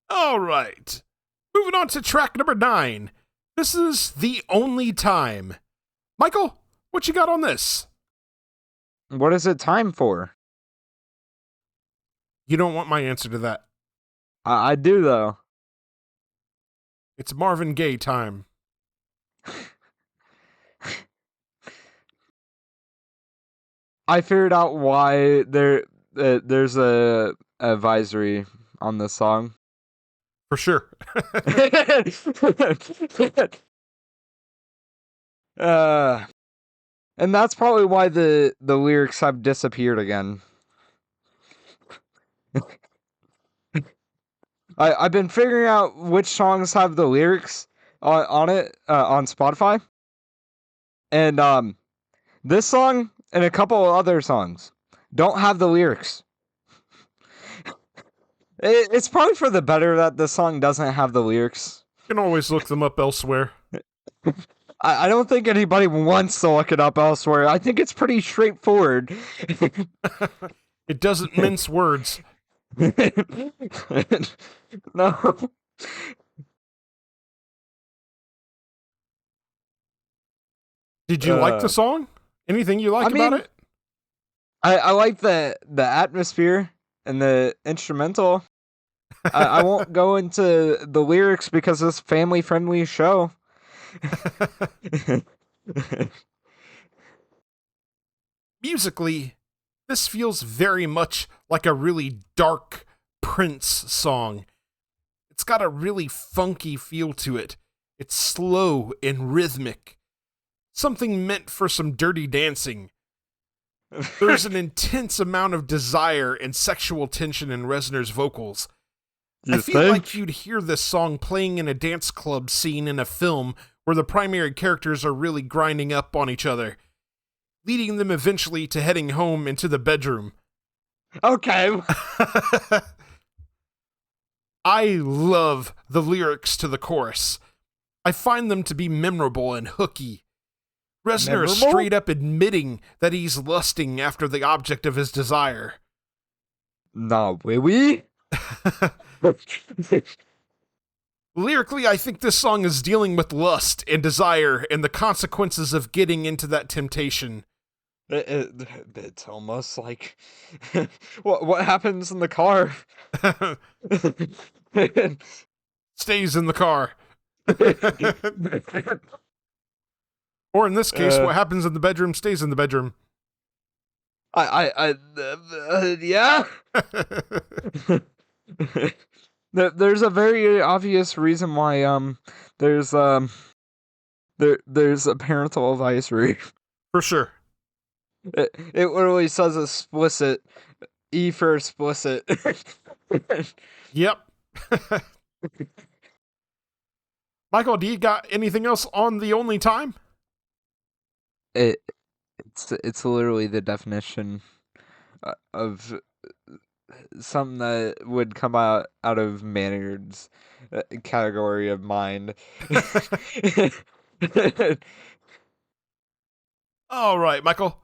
All right. Moving on to track number 9. This is The Only Time. Michael, what you got on this? What is it time for? You don't want my answer to that. I do, though. It's Marvin Gaye time. I figured out why there's a advisory on this song. For sure. And that's probably why the lyrics have disappeared again. I've been figuring out which songs have the lyrics on it on Spotify, and this song and a couple of other songs don't have the lyrics. It's probably for the better that the song doesn't have the lyrics. You can always look them up elsewhere. I don't think anybody wants to look it up elsewhere. I think it's pretty straightforward. It doesn't mince words. No. Did you like the song? Anything you like about it? I like the atmosphere and the instrumental. I won't go into the lyrics because it's a family-friendly show. Musically, this feels very much like a really dark Prince song. It's got a really funky feel to it. It's slow and rhythmic. Something meant for some dirty dancing. There's an intense amount of desire and sexual tension in Reznor's vocals. I feel like you'd hear this song playing in a dance club scene in a film where the primary characters are really grinding up on each other, leading them eventually to heading home into the bedroom. Okay. I love the lyrics to the chorus. I find them to be memorable and hooky. Reznor is straight up admitting that he's lusting after the object of his desire. Nah, oui. Lyrically, I think this song is dealing with lust and desire and the consequences of getting into that temptation. It's almost like what happens in the car. Stays in the car. Or in this case, what happens in the bedroom stays in the bedroom. Yeah. There's a very obvious reason why there's a parental advisory. For sure. It literally says explicit. E for explicit. Yep. Michael, do you got anything else on The Only Time? It's literally the definition of something that would come out of Maynard's category of mind. All right, Michael.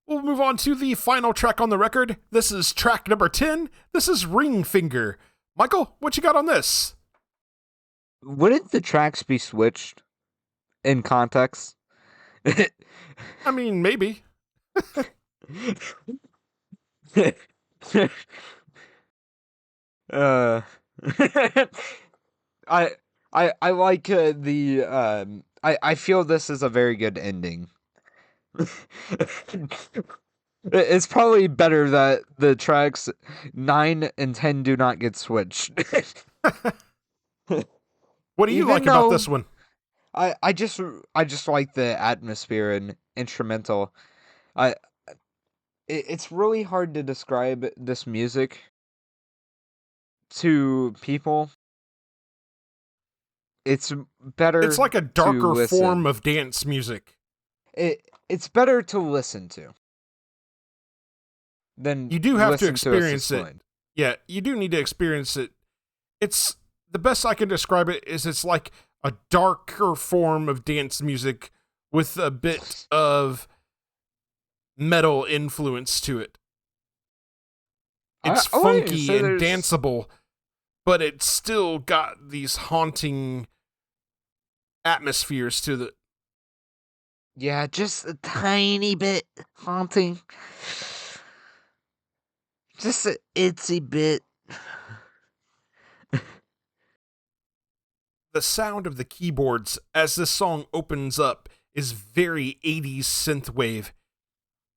We'll move on to the final track on the record. This is track number 10. This is Ring Finger. Michael, what you got on this? Wouldn't the tracks be switched in context? I mean, maybe. uh, I like the I feel this is a very good ending. It's probably better that the tracks 9 and 10 do not get switched. What do you Even like about though- this one? I just like the atmosphere and instrumental. It's really hard to describe this music to people. It's better. It's like a darker listen. form of dance music. It's better to listen to than You do have to listen experience it. explained. Yeah, you do need to experience it. It's the best I can describe it is it's like a darker form of dance music with a bit of metal influence to it. It's I wouldn't funky say and there's- danceable, but it's still got these haunting atmospheres to it. Yeah, just a tiny bit haunting. Just an itsy bit. The sound of the keyboards as this song opens up is very 80s synthwave.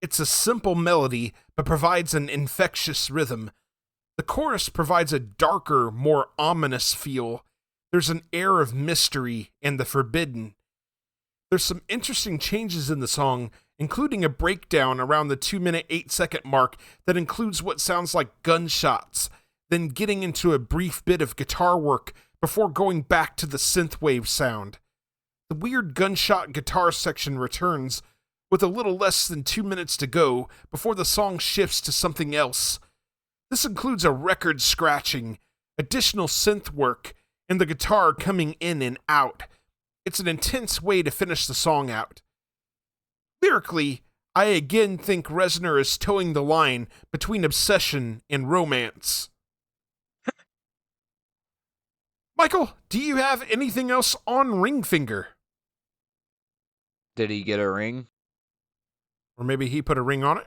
It's a simple melody, but provides an infectious rhythm. The chorus provides a darker, more ominous feel. There's an air of mystery and the forbidden. There's some interesting changes in the song, including a breakdown around the 2-minute 8-second mark that includes what sounds like gunshots, then getting into a brief bit of guitar work before going back to the synthwave sound. The weird gunshot guitar section returns, with a little less than 2 minutes to go before the song shifts to something else. This includes a record scratching, additional synth work, and the guitar coming in and out. It's an intense way to finish the song out. Lyrically, I again think Reznor is towing the line between obsession and romance. Michael, do you have anything else on Ring Finger? Did he get a ring? Or maybe he put a ring on it?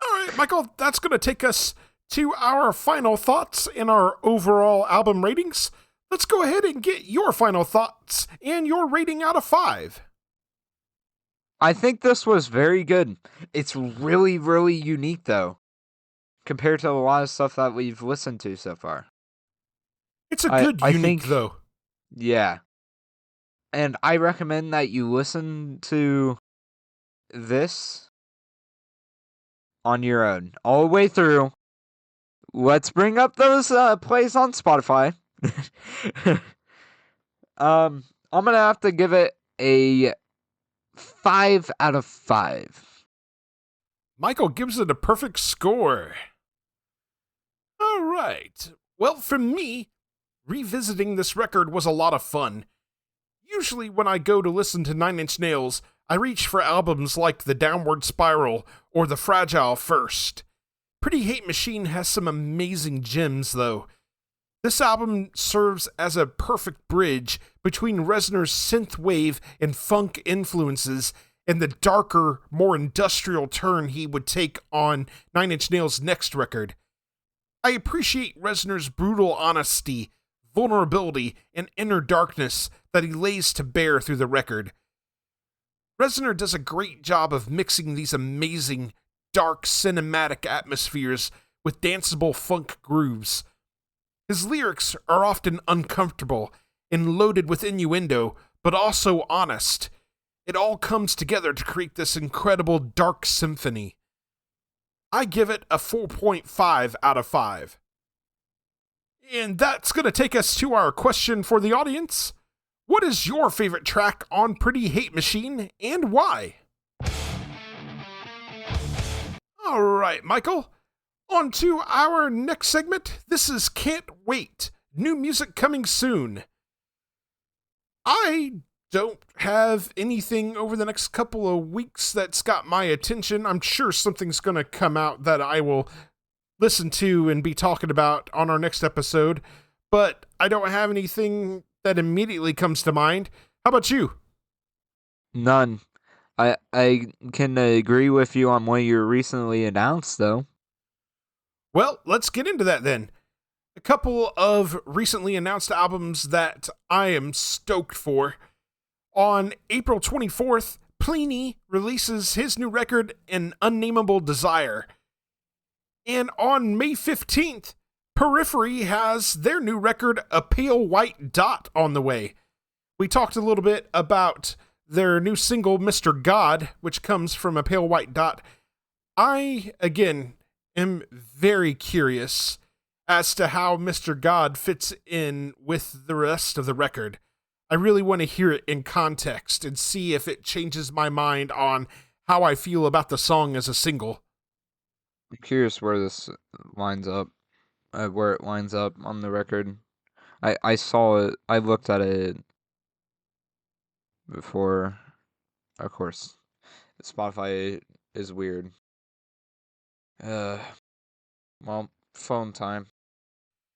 All right, Michael, that's going to take us to our final thoughts and our overall album ratings. Let's go ahead and get your final thoughts and your rating out of 5. I think this was very good. It's really, really unique, though, compared to a lot of stuff that we've listened to so far. It's a I good unique, think- though. Yeah. And I recommend that you listen to this on your own, all the way through. Let's bring up those plays on Spotify. I'm gonna have to give it a 5 out of 5. Michael gives it a perfect score. All right. Well, for me, revisiting this record was a lot of fun. Usually when I go to listen to 9 Inch Nails, I reach for albums like The Downward Spiral or The Fragile first. Pretty Hate Machine has some amazing gems, though. This album serves as a perfect bridge between Reznor's synthwave and funk influences and the darker, more industrial turn he would take on 9 Inch Nails' next record. I appreciate Reznor's brutal honesty, vulnerability, and inner darkness that he lays to bear through the record. Reznor does a great job of mixing these amazing, dark, cinematic atmospheres with danceable funk grooves. His lyrics are often uncomfortable and loaded with innuendo, but also honest. It all comes together to create this incredible dark symphony. I give it a 4.5 out of 5. And that's going to take us to our question for the audience. What is your favorite track on Pretty Hate Machine, and why? All right, Michael, On to our next segment. This is Can't Wait. New music coming soon. I don't have anything over the next couple of weeks that's got my attention. I'm sure something's going to come out that I will listen to and be talking about on our next episode, but I don't have anything that immediately comes to mind. How about you? None. I can agree with you on what you recently announced, though. Well, let's get into that then. A couple of recently announced albums that I am stoked for. On April 24th, Pliny releases his new record, An Unnameable Desire. And on May 15th, Periphery has their new record, A Pale White Dot, on the way. We talked a little bit about their new single, Mr. God, which comes from A Pale White Dot. I, again, am very curious as to how Mr. God fits in with the rest of the record. I really want to hear it in context and see if it changes my mind on how I feel about the song as a single. I'm curious where this lines up, where it lines up on the record. I saw it. I looked at it before. Of course, Spotify is weird. Well, phone time.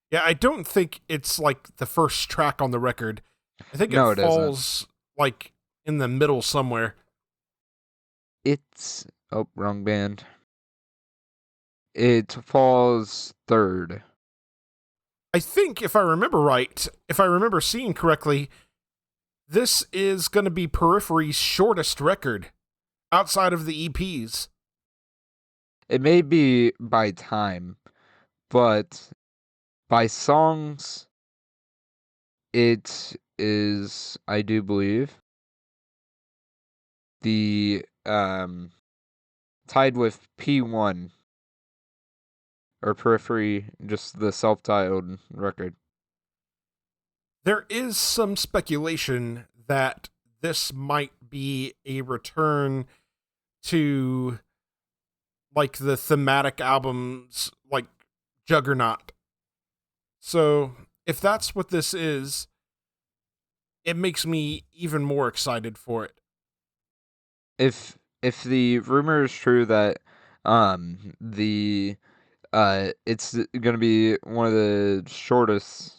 Yeah, I don't think it's like the first track on the record. I think No, it it isn't. falls like in the middle somewhere. It's wrong band. It falls third. I think if I remember right, if I remember seeing correctly, this is going to be Periphery's shortest record outside of the EPs. It may be by time, but by songs, it is, I do believe, the tied with P1 or Periphery, just the self-titled record. There is some speculation that this might be a return to like the thematic albums like Juggernaut. So if that's what this is, it makes me even more excited for it. If the rumor is true that it's gonna be one of the shortest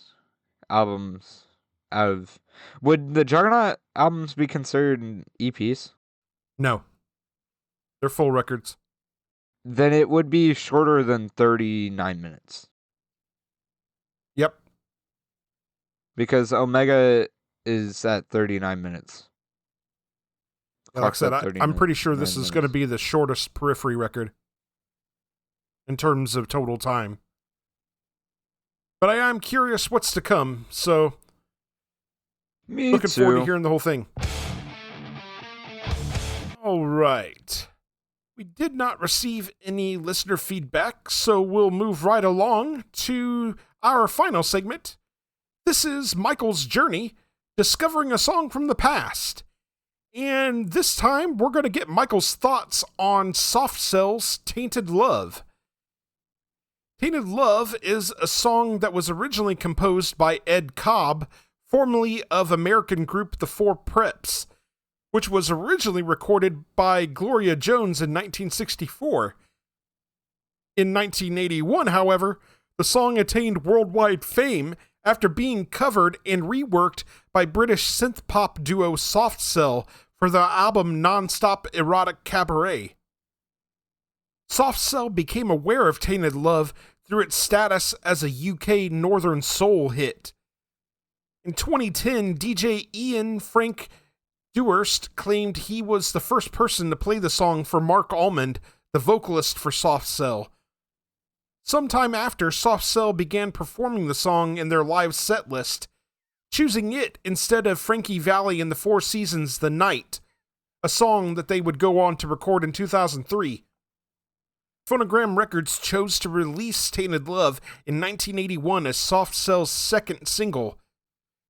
albums out of, would the Juggernaut albums be considered EPs? No. They're full records. Then it would be shorter than 39 minutes. Yep. Because Omega is at 39 minutes. Like I Clock's said, at I'm pretty sure 39 this is going to minutes. be the shortest Periphery record in terms of total time. But I am curious what's to come, so Me looking too. forward to hearing the whole thing. All right. We did not receive any listener feedback, so we'll move right along to our final segment. This is Michael's journey, discovering a song from the past. And this time, we're going to get Michael's thoughts on Soft Cell's Tainted Love. Tainted Love is a song that was originally composed by Ed Cobb, formerly of American group The Four Preps, which was originally recorded by Gloria Jones in 1964. In 1981, however, the song attained worldwide fame after being covered and reworked by British synth-pop duo Soft Cell for the album Non-Stop Erotic Cabaret. Soft Cell became aware of Tainted Love through its status as a UK Northern Soul hit. In 2010, DJ Ian Frank Dewhurst claimed he was the first person to play the song for Mark Almond, the vocalist for Soft Cell. Sometime after, Soft Cell began performing the song in their live set list, choosing it instead of Frankie Valli and the Four Seasons' The Night, a song that they would go on to record in 2003. Phonogram Records chose to release Tainted Love in 1981 as Soft Cell's second single.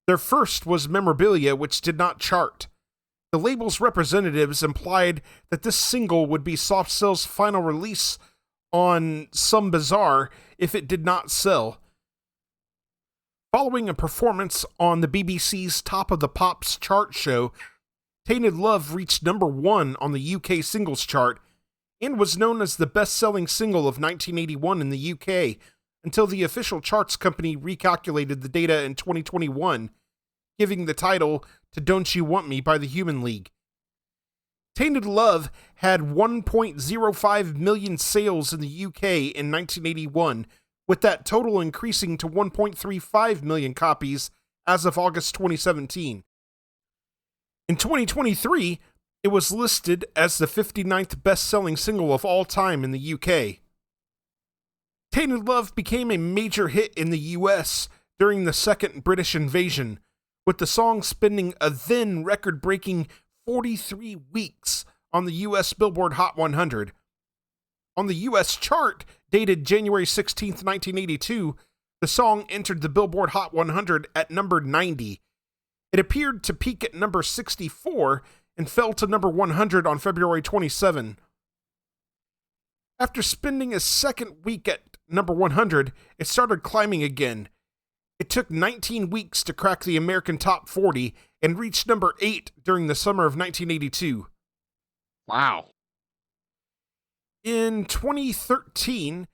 Their first was Memorabilia, which did not chart. The label's representatives implied that this single would be Soft Cell's final release on Some Bazaar if it did not sell. Following a performance on the BBC's Top of the Pops chart show, Tainted Love reached number 1 on the UK singles chart and was known as the best-selling single of 1981 in the UK until the official charts company recalculated the data in 2021, giving the title to Don't You Want Me by the Human League. Tainted Love had 1.05 million sales in the UK in 1981, with that total increasing to 1.35 million copies as of August 2017. In 2023, it was listed as the 59th best-selling single of all time in the UK. Tainted Love became a major hit in the US during the second British invasion, with the song spending a then record-breaking 43 weeks on the US Billboard Hot 100. On the US chart, dated January 16, 1982, the song entered the Billboard Hot 100 at number 90. It appeared to peak at number 64 and fell to number 100 on February 27. After spending a second week at number 100, it started climbing again. It took 19 weeks to crack the American Top 40 and reached number 8 during the summer of 1982. Wow. In 2013,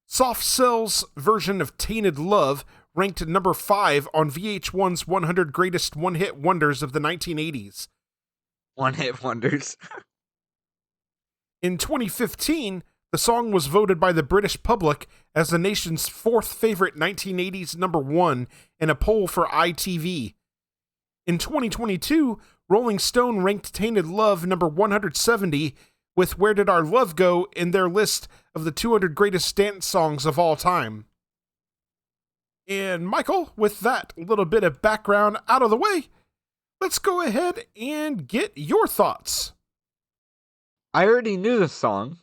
Soft Cell's version of Tainted Love ranked at number 5 on VH1's 100 Greatest One-Hit Wonders of the 1980s. One-hit wonders. In 2015, the song was voted by the British public as the nation's 4th favorite 1980s number 1 in a poll for ITV. In 2022, Rolling Stone ranked Tainted Love number 170 with Where Did Our Love Go in their list of the 200 greatest dance songs of all time. And Michael, with that little bit of background out of the way, let's go ahead and get your thoughts. I already knew this song.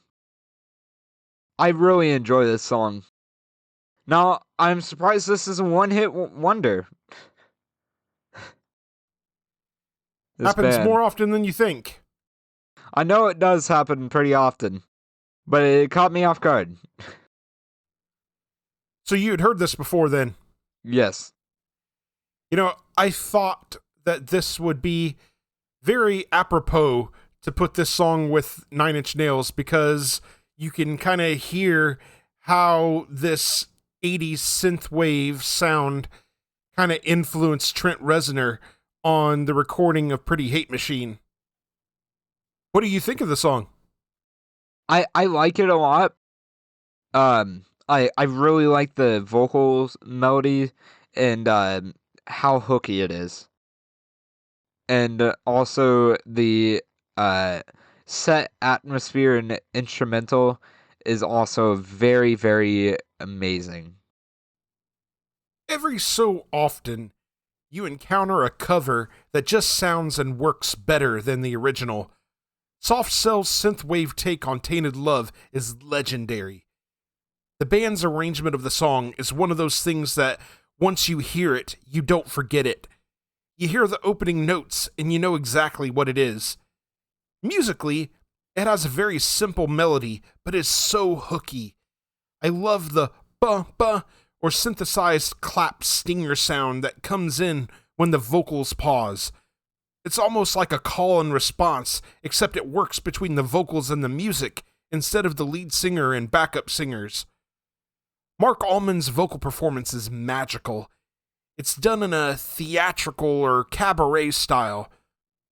I really enjoy this song. Now, I'm surprised this is a one-hit wonder. Happens more often than you think. I know it does happen pretty often, but it caught me off guard. So you had heard this before then? Yes. You know, I thought that this would be very apropos to put this song with Nine Inch Nails because you can kind of hear how this 80s synthwave sound kind of influenced Trent Reznor on the recording of Pretty Hate Machine. What do you think of the song? I like it a lot. I really like the vocals melody and how hooky it is. And also the set atmosphere and instrumental is also very, very amazing. Every so often, you encounter a cover that just sounds and works better than the original. Soft Cell's synthwave take on Tainted Love is legendary. The band's arrangement of the song is one of those things that, once you hear it, you don't forget it. You hear the opening notes, and you know exactly what it is. Musically, it has a very simple melody, but is so hooky. I love the ba-ba or synthesized clap stinger sound that comes in when the vocals pause. It's almost like a call and response, except it works between the vocals and the music instead of the lead singer and backup singers. Mark Allman's vocal performance is magical. It's done in a theatrical or cabaret style.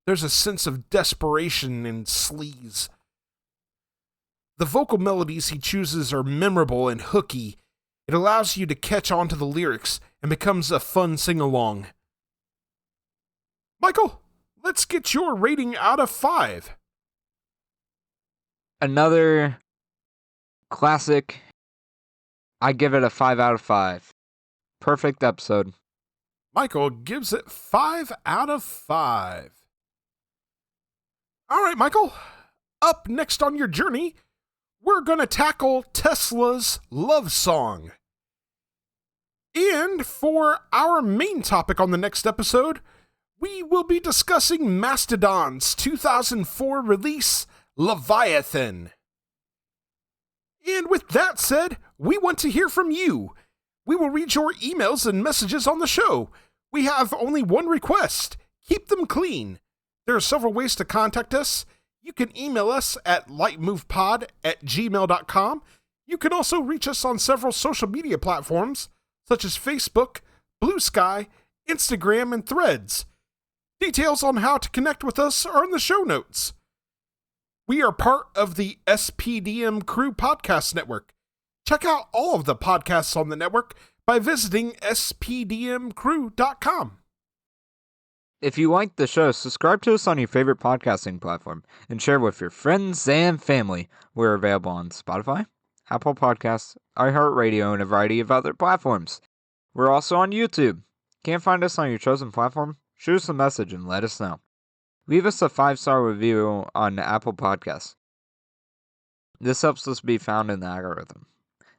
There's a sense of desperation and sleaze. The vocal melodies he chooses are memorable and hooky. It allows you to catch on to the lyrics and becomes a fun sing-along. Michael, let's get your rating out of 5. Another classic. I give it a 5 out of 5. Perfect episode. Michael gives it 5 out of 5. All right, Michael. Up next on your journey, we're going to tackle Tesla's Love Song. And for our main topic on the next episode, we will be discussing Mastodon's 2004 release, Leviathan. And with that said, we want to hear from you. We will read your emails and messages on the show. We have only one request. Keep them clean. There are several ways to contact us. You can email us at lightmovepod@gmail.com. You can also reach us on several social media platforms, such as Facebook, Blue Sky, Instagram, and Threads. Details on how to connect with us are in the show notes. We are part of the SPDM Crew Podcast Network. Check out all of the podcasts on the network by visiting spdmcrew.com. If you like the show, subscribe to us on your favorite podcasting platform and share with your friends and family. We're available on Spotify, Apple Podcasts, iHeartRadio, and a variety of other platforms. We're also on YouTube. Can't find us on your chosen platform? Shoot us a message and let us know. Leave us a 5-star review on Apple Podcasts. This helps us be found in the algorithm.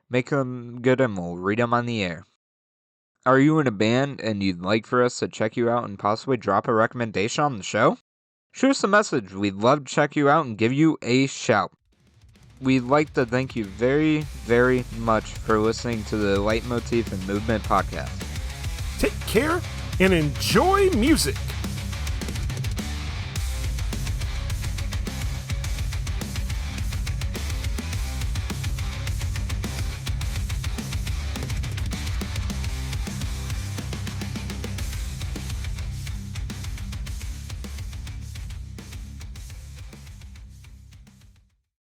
Make them good and we'll read them on the air. Are you in a band and you'd like for us to check you out and possibly drop a recommendation on the show? Shoot us a message. We'd love to check you out and give you a shout. We'd like to thank you very, very much for listening to the Leitmotif and Movement podcast. Take care and enjoy music.